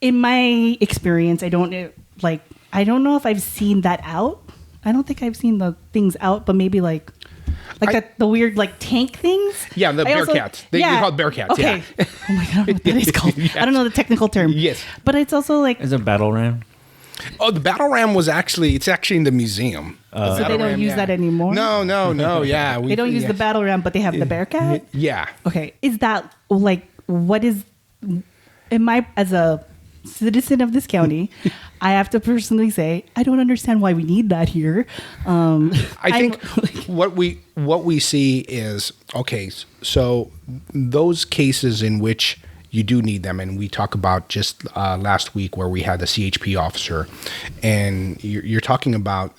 Speaker 4: in my experience, I don't know if I've seen that out. I don't think I've seen the things out, but maybe like the weird like tank things.
Speaker 7: Yeah, the Bearcats. They call it Bearcats.
Speaker 4: Okay.
Speaker 7: Yeah.
Speaker 4: Oh my god, what that is called? Yes. I don't know the technical term.
Speaker 7: Yes.
Speaker 4: But it's also like,
Speaker 3: Is it battle ram?
Speaker 7: Oh, the battle ram it's actually in the museum.
Speaker 4: So they don't use that anymore?
Speaker 7: No. Yeah,
Speaker 4: they don't use the battle ram, but they have the Bearcat.
Speaker 7: Yeah.
Speaker 4: Okay. Is that like as a citizen of this county, I have to personally say I don't understand why we need that here.
Speaker 7: I think what we see is, okay, so those cases in which you do need them, and we talk about just last week where we had the CHP officer, and you're talking about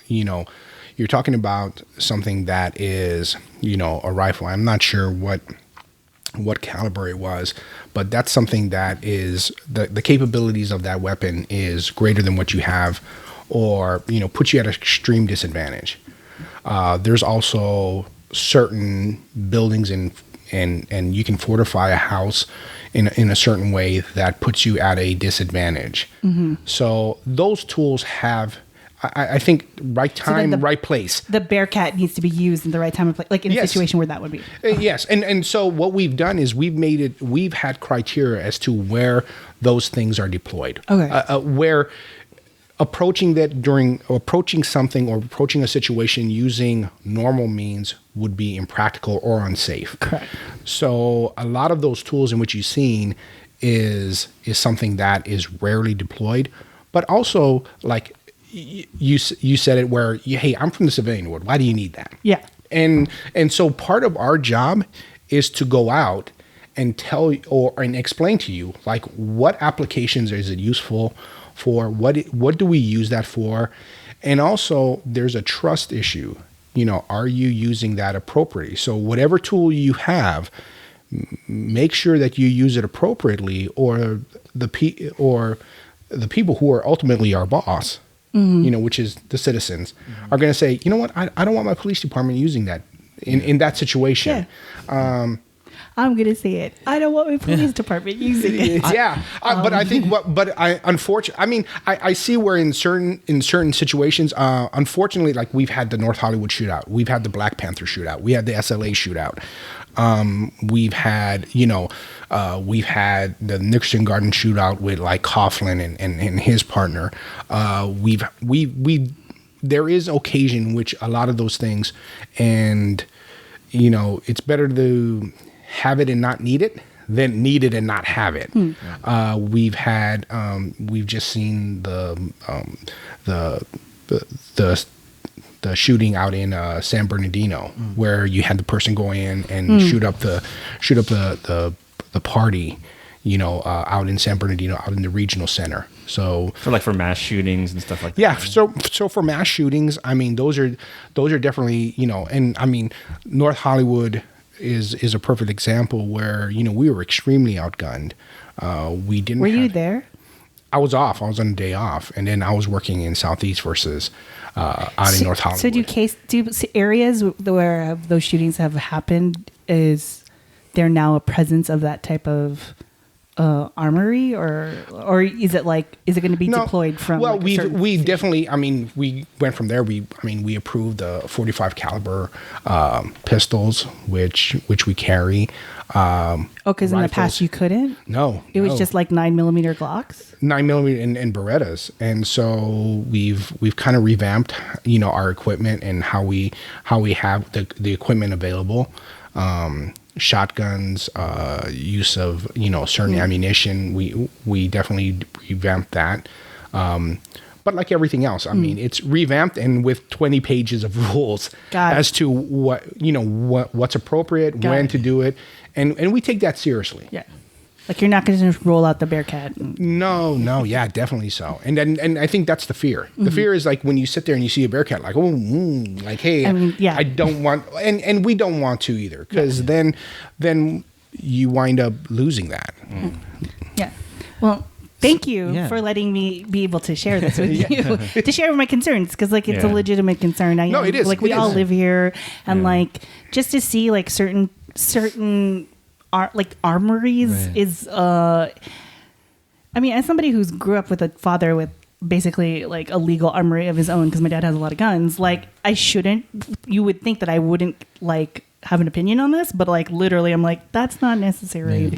Speaker 7: something that is a rifle. I'm not sure what caliber it was, but that's something that is the capabilities of that weapon is greater than what you have, or puts you at an extreme disadvantage. There's also certain buildings and you can fortify a house in a certain way that puts you at a disadvantage. Mm-hmm. So those tools have, I think, right time, right place.
Speaker 4: The Bearcat needs to be used in the right time and place, like in a situation where that would be.
Speaker 7: Yes, and so what we've done is we've had criteria as to where those things are deployed.
Speaker 4: Okay.
Speaker 7: Where approaching something or approaching a situation using normal means would be impractical or unsafe.
Speaker 4: Correct.
Speaker 7: So a lot of those tools in which you've seen is something that is rarely deployed, but also like you said it where hey, I'm from the civilian world. Why do you need that?
Speaker 4: Yeah.
Speaker 7: And so part of our job is to go out and tell and explain to you like what applications is it useful for, what do we use that for, and also there's a trust issue. Are you using that appropriately? So whatever tool you have, make sure that you use it appropriately, or the people who are ultimately our boss, mm-hmm. Which is the citizens, mm-hmm. are going to say, you know what, I don't want my police department using that in that situation.
Speaker 4: Yeah. I'm going to say it. I don't want my police department using it.
Speaker 7: Yeah. But I think unfortunately, I see where in certain situations, unfortunately, like we've had the North Hollywood shootout. We've had the Black Panther shootout. We had the SLA shootout. We've had the Nickerson Garden shootout with like Coughlin and his partner. There is occasion which a lot of those things, and it's better to have it and not need it than need it and not have it. We've just seen the shooting out in San Bernardino, where you had the person go in and shoot up the party, out in San Bernardino, out in the regional center. So
Speaker 3: for mass shootings and stuff like that.
Speaker 7: Yeah. So for mass shootings, I mean, those are definitely, and I mean, North Hollywood is a perfect example where, we were extremely outgunned. We didn't.
Speaker 4: Were you there?
Speaker 7: I was off. I was on a day off, and then I was working in Southeast versus out in North Hollywood.
Speaker 4: So do areas where those shootings have happened, is there now a presence of that type of armory, or is it going to be deployed from?
Speaker 7: Well, we definitely. I mean, we went from there. We approved the .45 caliber pistols, which we carry.
Speaker 4: Because in the past you couldn't.
Speaker 7: No,
Speaker 4: it was just like 9mm Glocks.
Speaker 7: 9mm and Berettas, and so we've kind of revamped, our equipment and how we have the equipment available. shotguns, use of certain ammunition. We definitely revamped that. But like everything else, I mean, it's revamped and with 20 pages of rules as to what's appropriate, when to do it, and we take that seriously.
Speaker 4: Yeah. Like you're not going to just roll out the Bearcat.
Speaker 7: No, yeah, definitely so. And I think that's the fear. The fear is like when you sit there and you see a Bearcat, like, like, hey, I don't want, and we don't want to either, because then you wind up losing that.
Speaker 4: Yeah. Well, thank you for letting me be able to share this with you, to share my concerns, because like it's a legitimate concern.
Speaker 7: It is.
Speaker 4: Like we all live here, and like just to see like certain like armories is I mean, as somebody who's grew up with a father with basically like a legal armory of his own, because my dad has a lot of guns, like you would think that I wouldn't like have an opinion on this, but like literally I'm like, that's not necessary.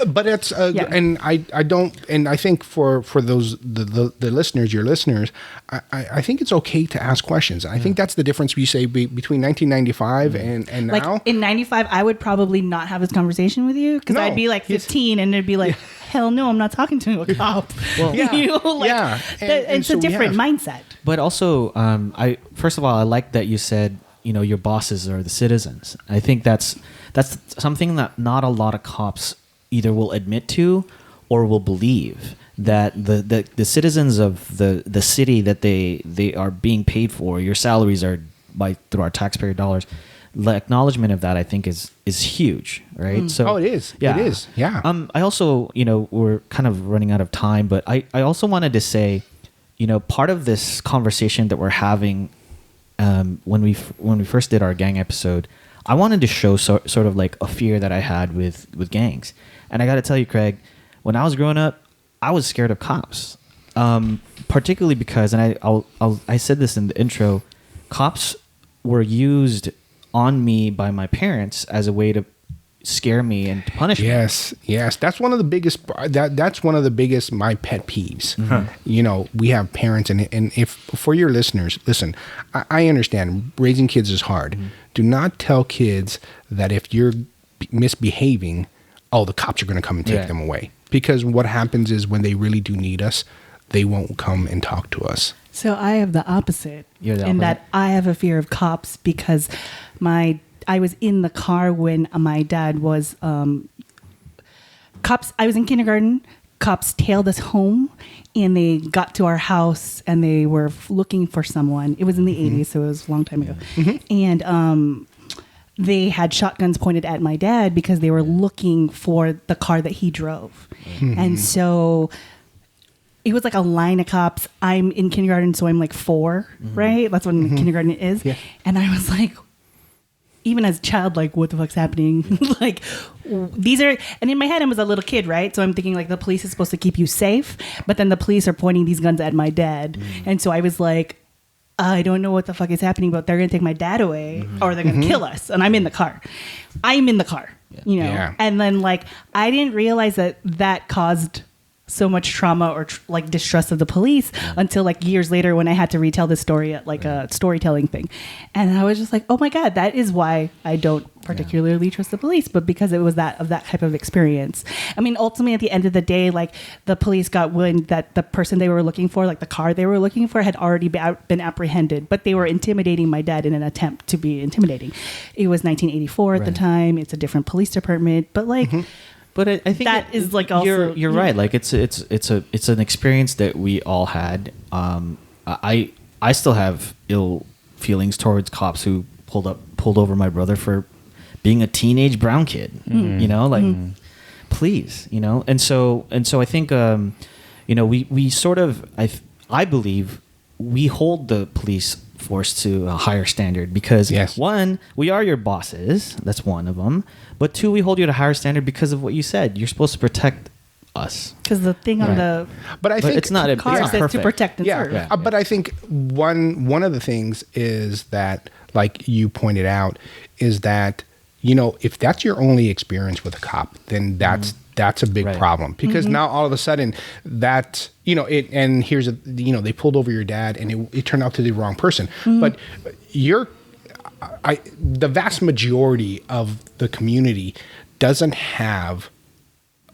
Speaker 7: But it's and I don't, and I think for those the listeners, your listeners, I think it's okay to ask questions. I think that's the difference we say between 1995 and
Speaker 4: like
Speaker 7: now.
Speaker 4: In 95 I would probably not have this conversation with you, because I'd be like 15 and it'd be like, hell no, I'm not talking to a cop. Well, and it's
Speaker 7: so
Speaker 4: a different mindset.
Speaker 2: But also, first of all, I like that you said, your bosses are the citizens. I think that's something that not a lot of cops either will admit to or will believe, that the citizens of the city that they are being paid for, your salaries are through our taxpayer dollars. The acknowledgement of that, I think, is huge, right? So,
Speaker 7: it is. Yeah. It is. Yeah.
Speaker 2: I also, we're kind of running out of time, but I also wanted to say, part of this conversation that we're having, when we first did our gang episode, I wanted to show sort of like a fear that I had with gangs. And I got to tell you, Craig, when I was growing up, I was scared of cops, particularly because, and I said this in the intro, cops were used on me by my parents as a way to scare me and to punish me.
Speaker 7: Yes. That's one of the biggest. That's one of the biggest my pet peeves. We have parents, and if for your listeners, listen, I understand raising kids is hard. Do not tell kids that if you're misbehaving, the cops are going to come and take them away. Because what happens is when they really do need us, they won't come and talk to us.
Speaker 4: So I have the opposite, in that I have a fear of cops because I was in the car when my dad was cops. I was in kindergarten. Cops tailed us home, and they got to our house, and they were looking for someone. It was in the 80s, so it was a long time ago. And they had shotguns pointed at my dad because they were looking for the car that he drove. And so it was like a line of cops. I'm in kindergarten, so I'm like 4, right? That's when kindergarten is. Yeah. And I was like, even as a child, like, what the fuck's happening? Like, these are, and in my head, I was a little kid, right? So I'm thinking, like, the police is supposed to keep you safe, but then the police are pointing these guns at my dad. And so I was like, I don't know what the fuck is happening, but they're going to take my dad away or they're going to kill us. And I'm in the car.
Speaker 7: Yeah.
Speaker 4: And then, like, I didn't realize that caused so much trauma or like distrust of the police until like years later when I had to retell this story at like a storytelling thing. And I was just like, oh my God, that is why I don't particularly trust the police, but because it was that type of experience. I mean, ultimately at the end of the day, like the police got wind that the person they were looking for, like the car they were looking for, had already been apprehended, but they were intimidating my dad in an attempt to be intimidating. It was 1984 at the time. It's a different police department, but like,
Speaker 2: but I think
Speaker 4: that is like also
Speaker 2: you're right. Like it's an experience that we all had. I still have ill feelings towards cops who pulled over my brother for being a teenage brown kid. Please, and so I think we sort of I believe we hold the police force to a higher standard because one, we are your bosses. That's one of them. But two, we hold you to a higher standard because of what you said. You're supposed to protect us.
Speaker 4: Because the thing on the
Speaker 7: I think
Speaker 2: it's not
Speaker 4: car says to protect and serve.
Speaker 7: Yeah. But I think one of the things is that, like you pointed out, is that if that's your only experience with a cop, then that's a big problem because now all of a sudden that and here's they pulled over your dad and it turned out to the wrong person, but the vast majority of the community doesn't have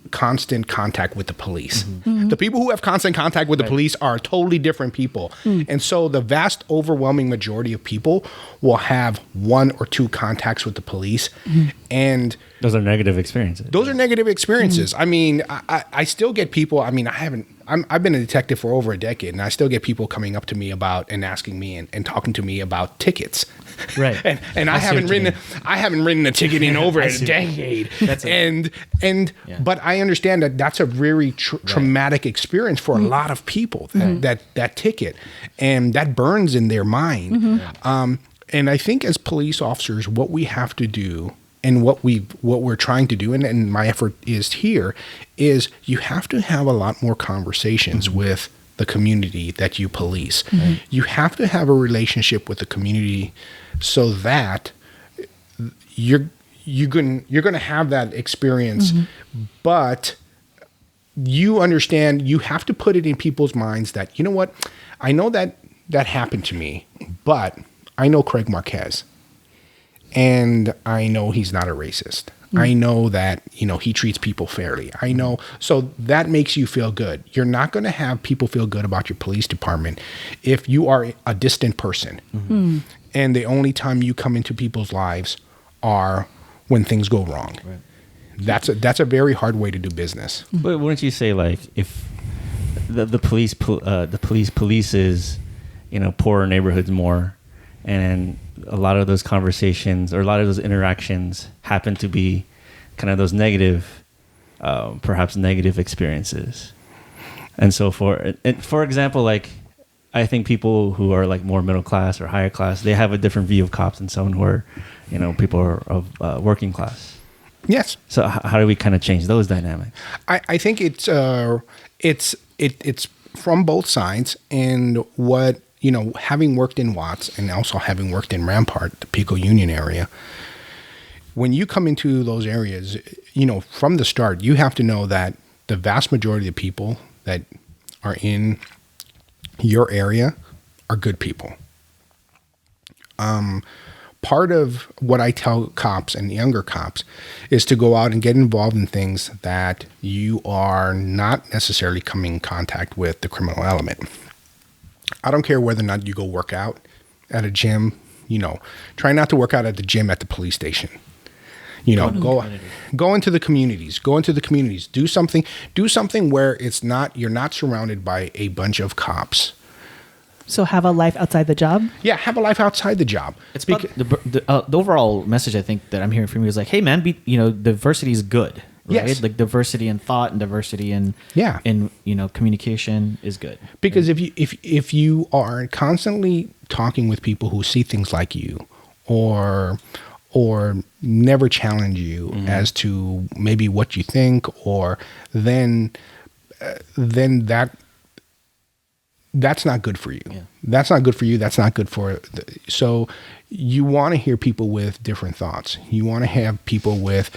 Speaker 7: constant contact with the police. The people who have constant contact with the police are totally different people. And so the vast overwhelming majority of people will have 1 or 2 contacts with the police. And
Speaker 3: those are negative experiences. I mean, I still get people, I mean, I've been a detective for over a decade, and I still get people coming up to me about and asking me and talking to me about tickets.
Speaker 2: Right.
Speaker 7: and I haven't written a ticket in over a decade. But I understand that that's a very traumatic experience for a lot of people, that ticket, and that burns in their mind. And I think as police officers, what we have to do, and what we're trying to do, and my effort is here, is you have to have a lot more conversations with the community that you police. You have to have a relationship with the community so that you're going to have that experience, but you understand you have to put it in people's minds that, you know what, I know that happened to me, but I know Craig Marquez. And I know he's not a racist. I know that, he treats people fairly. I know. So that makes you feel good. You're not going to have people feel good about your police department if you are a distant person. And the only time you come into people's lives are when things go wrong. Right. That's a very hard way to do business.
Speaker 3: But wouldn't you say, like, if the police polices, poorer neighborhoods more, and a lot of those conversations or a lot of those interactions happen to be kind of those negative, perhaps negative experiences. And so for example, like, I think people who are like more middle class or higher class, they have a different view of cops than someone who are, people are of working class.
Speaker 7: Yes.
Speaker 3: So how do we kind of change those dynamics?
Speaker 7: I think it's from both sides, and what, having worked in Watts and also having worked in Rampart, the Pico Union area, when you come into those areas, from the start, you have to know that the vast majority of the people that are in your area are good people. Part of what I tell cops and younger cops is to go out and get involved in things that you are not necessarily coming in contact with the criminal element. I don't care whether or not you go work out at a gym, try not to work out at the gym at the police station. Go into the communities, do something where you're not surrounded by a bunch of cops.
Speaker 4: So have a life outside the job?
Speaker 7: Yeah, have a life outside the job.
Speaker 2: It's about the overall message I think that I'm hearing from you is like, hey man, diversity is good. Right?
Speaker 7: Yes.
Speaker 2: Like diversity in thought and diversity in communication is good.
Speaker 7: Because if you are constantly talking with people who see things like you, or never challenge you as to maybe what you think, or then that's not good for you. Yeah. That's not good for you. That's not good for so you want to hear people with different thoughts. You want to have people with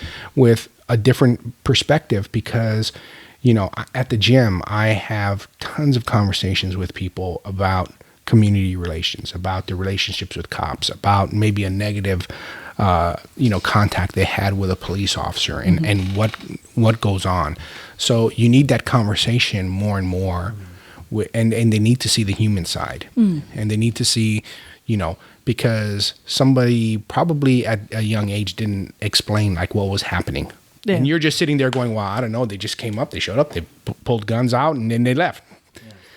Speaker 7: a different perspective, because at the gym I have tons of conversations with people about community relations, about the relationships with cops, about maybe a negative contact they had with a police officer, and what goes on. So you need that conversation more and more. And they need to see the human side, and they need to see, because somebody probably at a young age didn't explain like what was happening. Yeah. And you're just sitting there going, well, I don't know. They just came up, they showed up, they pulled guns out, and then they left.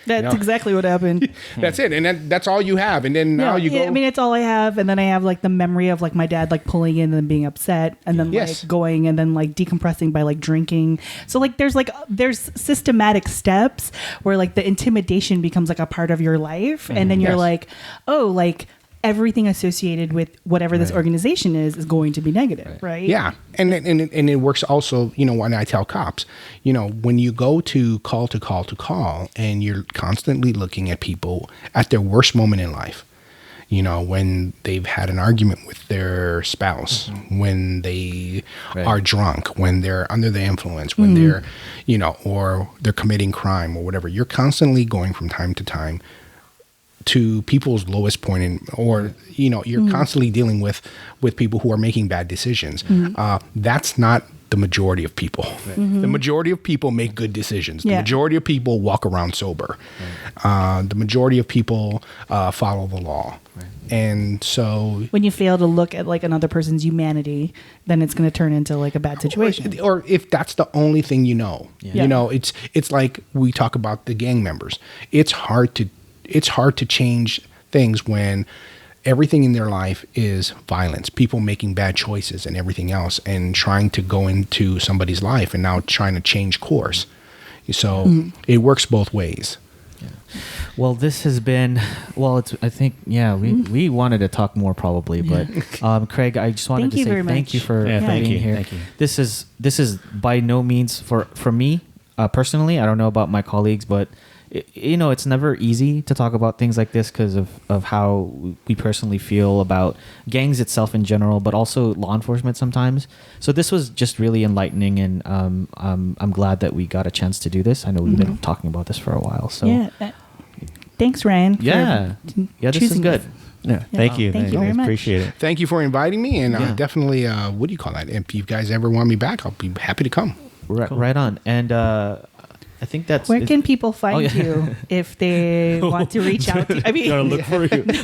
Speaker 4: That's exactly what happened.
Speaker 7: That's it. And that's all you have. And then now you go.
Speaker 4: I mean, it's all I have. And then I have like the memory of like my dad like pulling in and then being upset, and then like going and then like decompressing by like drinking. So like there's systematic steps where like the intimidation becomes like a part of your life. And then you're like, oh, like everything associated with whatever this organization is going to be negative, right? Yeah.
Speaker 7: And it works also, when I tell cops, when you go to call and you're constantly looking at people at their worst moment in life, when they've had an argument with their spouse, when they are drunk, when they're under the influence, when they're, or they're committing crime or whatever, you're constantly going from time to time to people's lowest point or you're constantly dealing with people who are making bad decisions. That's not the majority of people. The majority of people make good decisions. The majority of people walk around sober. The majority of people follow the law. And so
Speaker 4: when you fail to look at like another person's humanity, then it's going to turn into like a bad situation.
Speaker 7: Or if that's the only thing it's like we talk about the gang members. It's hard to change things when everything in their life is violence, people making bad choices and everything else, and trying to go into somebody's life and now trying to change course. So it works both ways.
Speaker 2: Yeah. Well, this has been, I think, we wanted to talk more probably, but Craig, I just wanted to say thank you for being here. Thank you. This is by no means for me personally. I don't know about my colleagues, but it's never easy to talk about things like this because of how we personally feel about gangs itself in general, but also law enforcement sometimes. So this was just really enlightening, and I'm glad that we got a chance to do this. I know we've been talking about this for a while. So
Speaker 4: thanks, Ryan.
Speaker 2: This is good.
Speaker 3: Yeah, thank you.
Speaker 4: Thank you very much.
Speaker 3: Appreciate it.
Speaker 7: Thank you for inviting me, and definitely, what do you call that? If you guys ever want me back, I'll be happy to come.
Speaker 2: Right on. And I think that's...
Speaker 4: Where can people find you if they want to reach out to you? I mean,
Speaker 3: look for you.
Speaker 4: But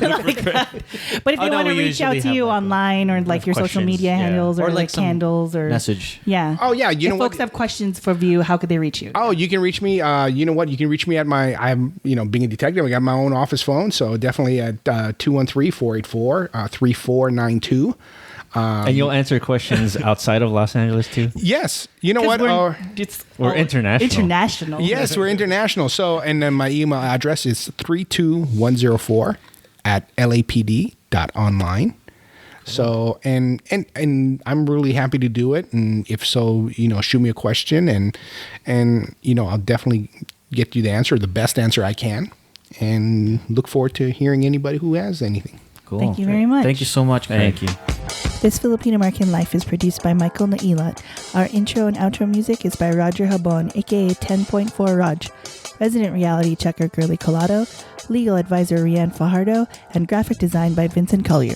Speaker 4: if they want to reach out to you online or like your social media handles or like handles or...
Speaker 2: message.
Speaker 4: Yeah.
Speaker 7: Oh, yeah.
Speaker 4: If folks have questions for you, how could they reach you?
Speaker 7: Oh, you can reach me. You know what? You can reach me at being a detective, I got my own office phone. So definitely at 213-484-3492.
Speaker 3: And you'll answer questions outside of Los Angeles too?
Speaker 7: Yes. You know what?
Speaker 3: We're international.
Speaker 4: International.
Speaker 7: Yes, we're international. So, and then my email address is 32104@lapd.online. So, and I'm really happy to do it. And if so, shoot me a question and I'll definitely get you the best answer I can, and look forward to hearing anybody who has anything.
Speaker 2: Cool.
Speaker 4: Thank you very much.
Speaker 2: Thank you so much.
Speaker 3: Thank you.
Speaker 4: This Filipino American Life is produced by Michael Nailat. Our intro and outro music is by Roger Habon, aka 10.4 Raj. Resident reality checker Girly Colado, legal advisor Rianne Fajardo, and graphic design by Vincent Collyer.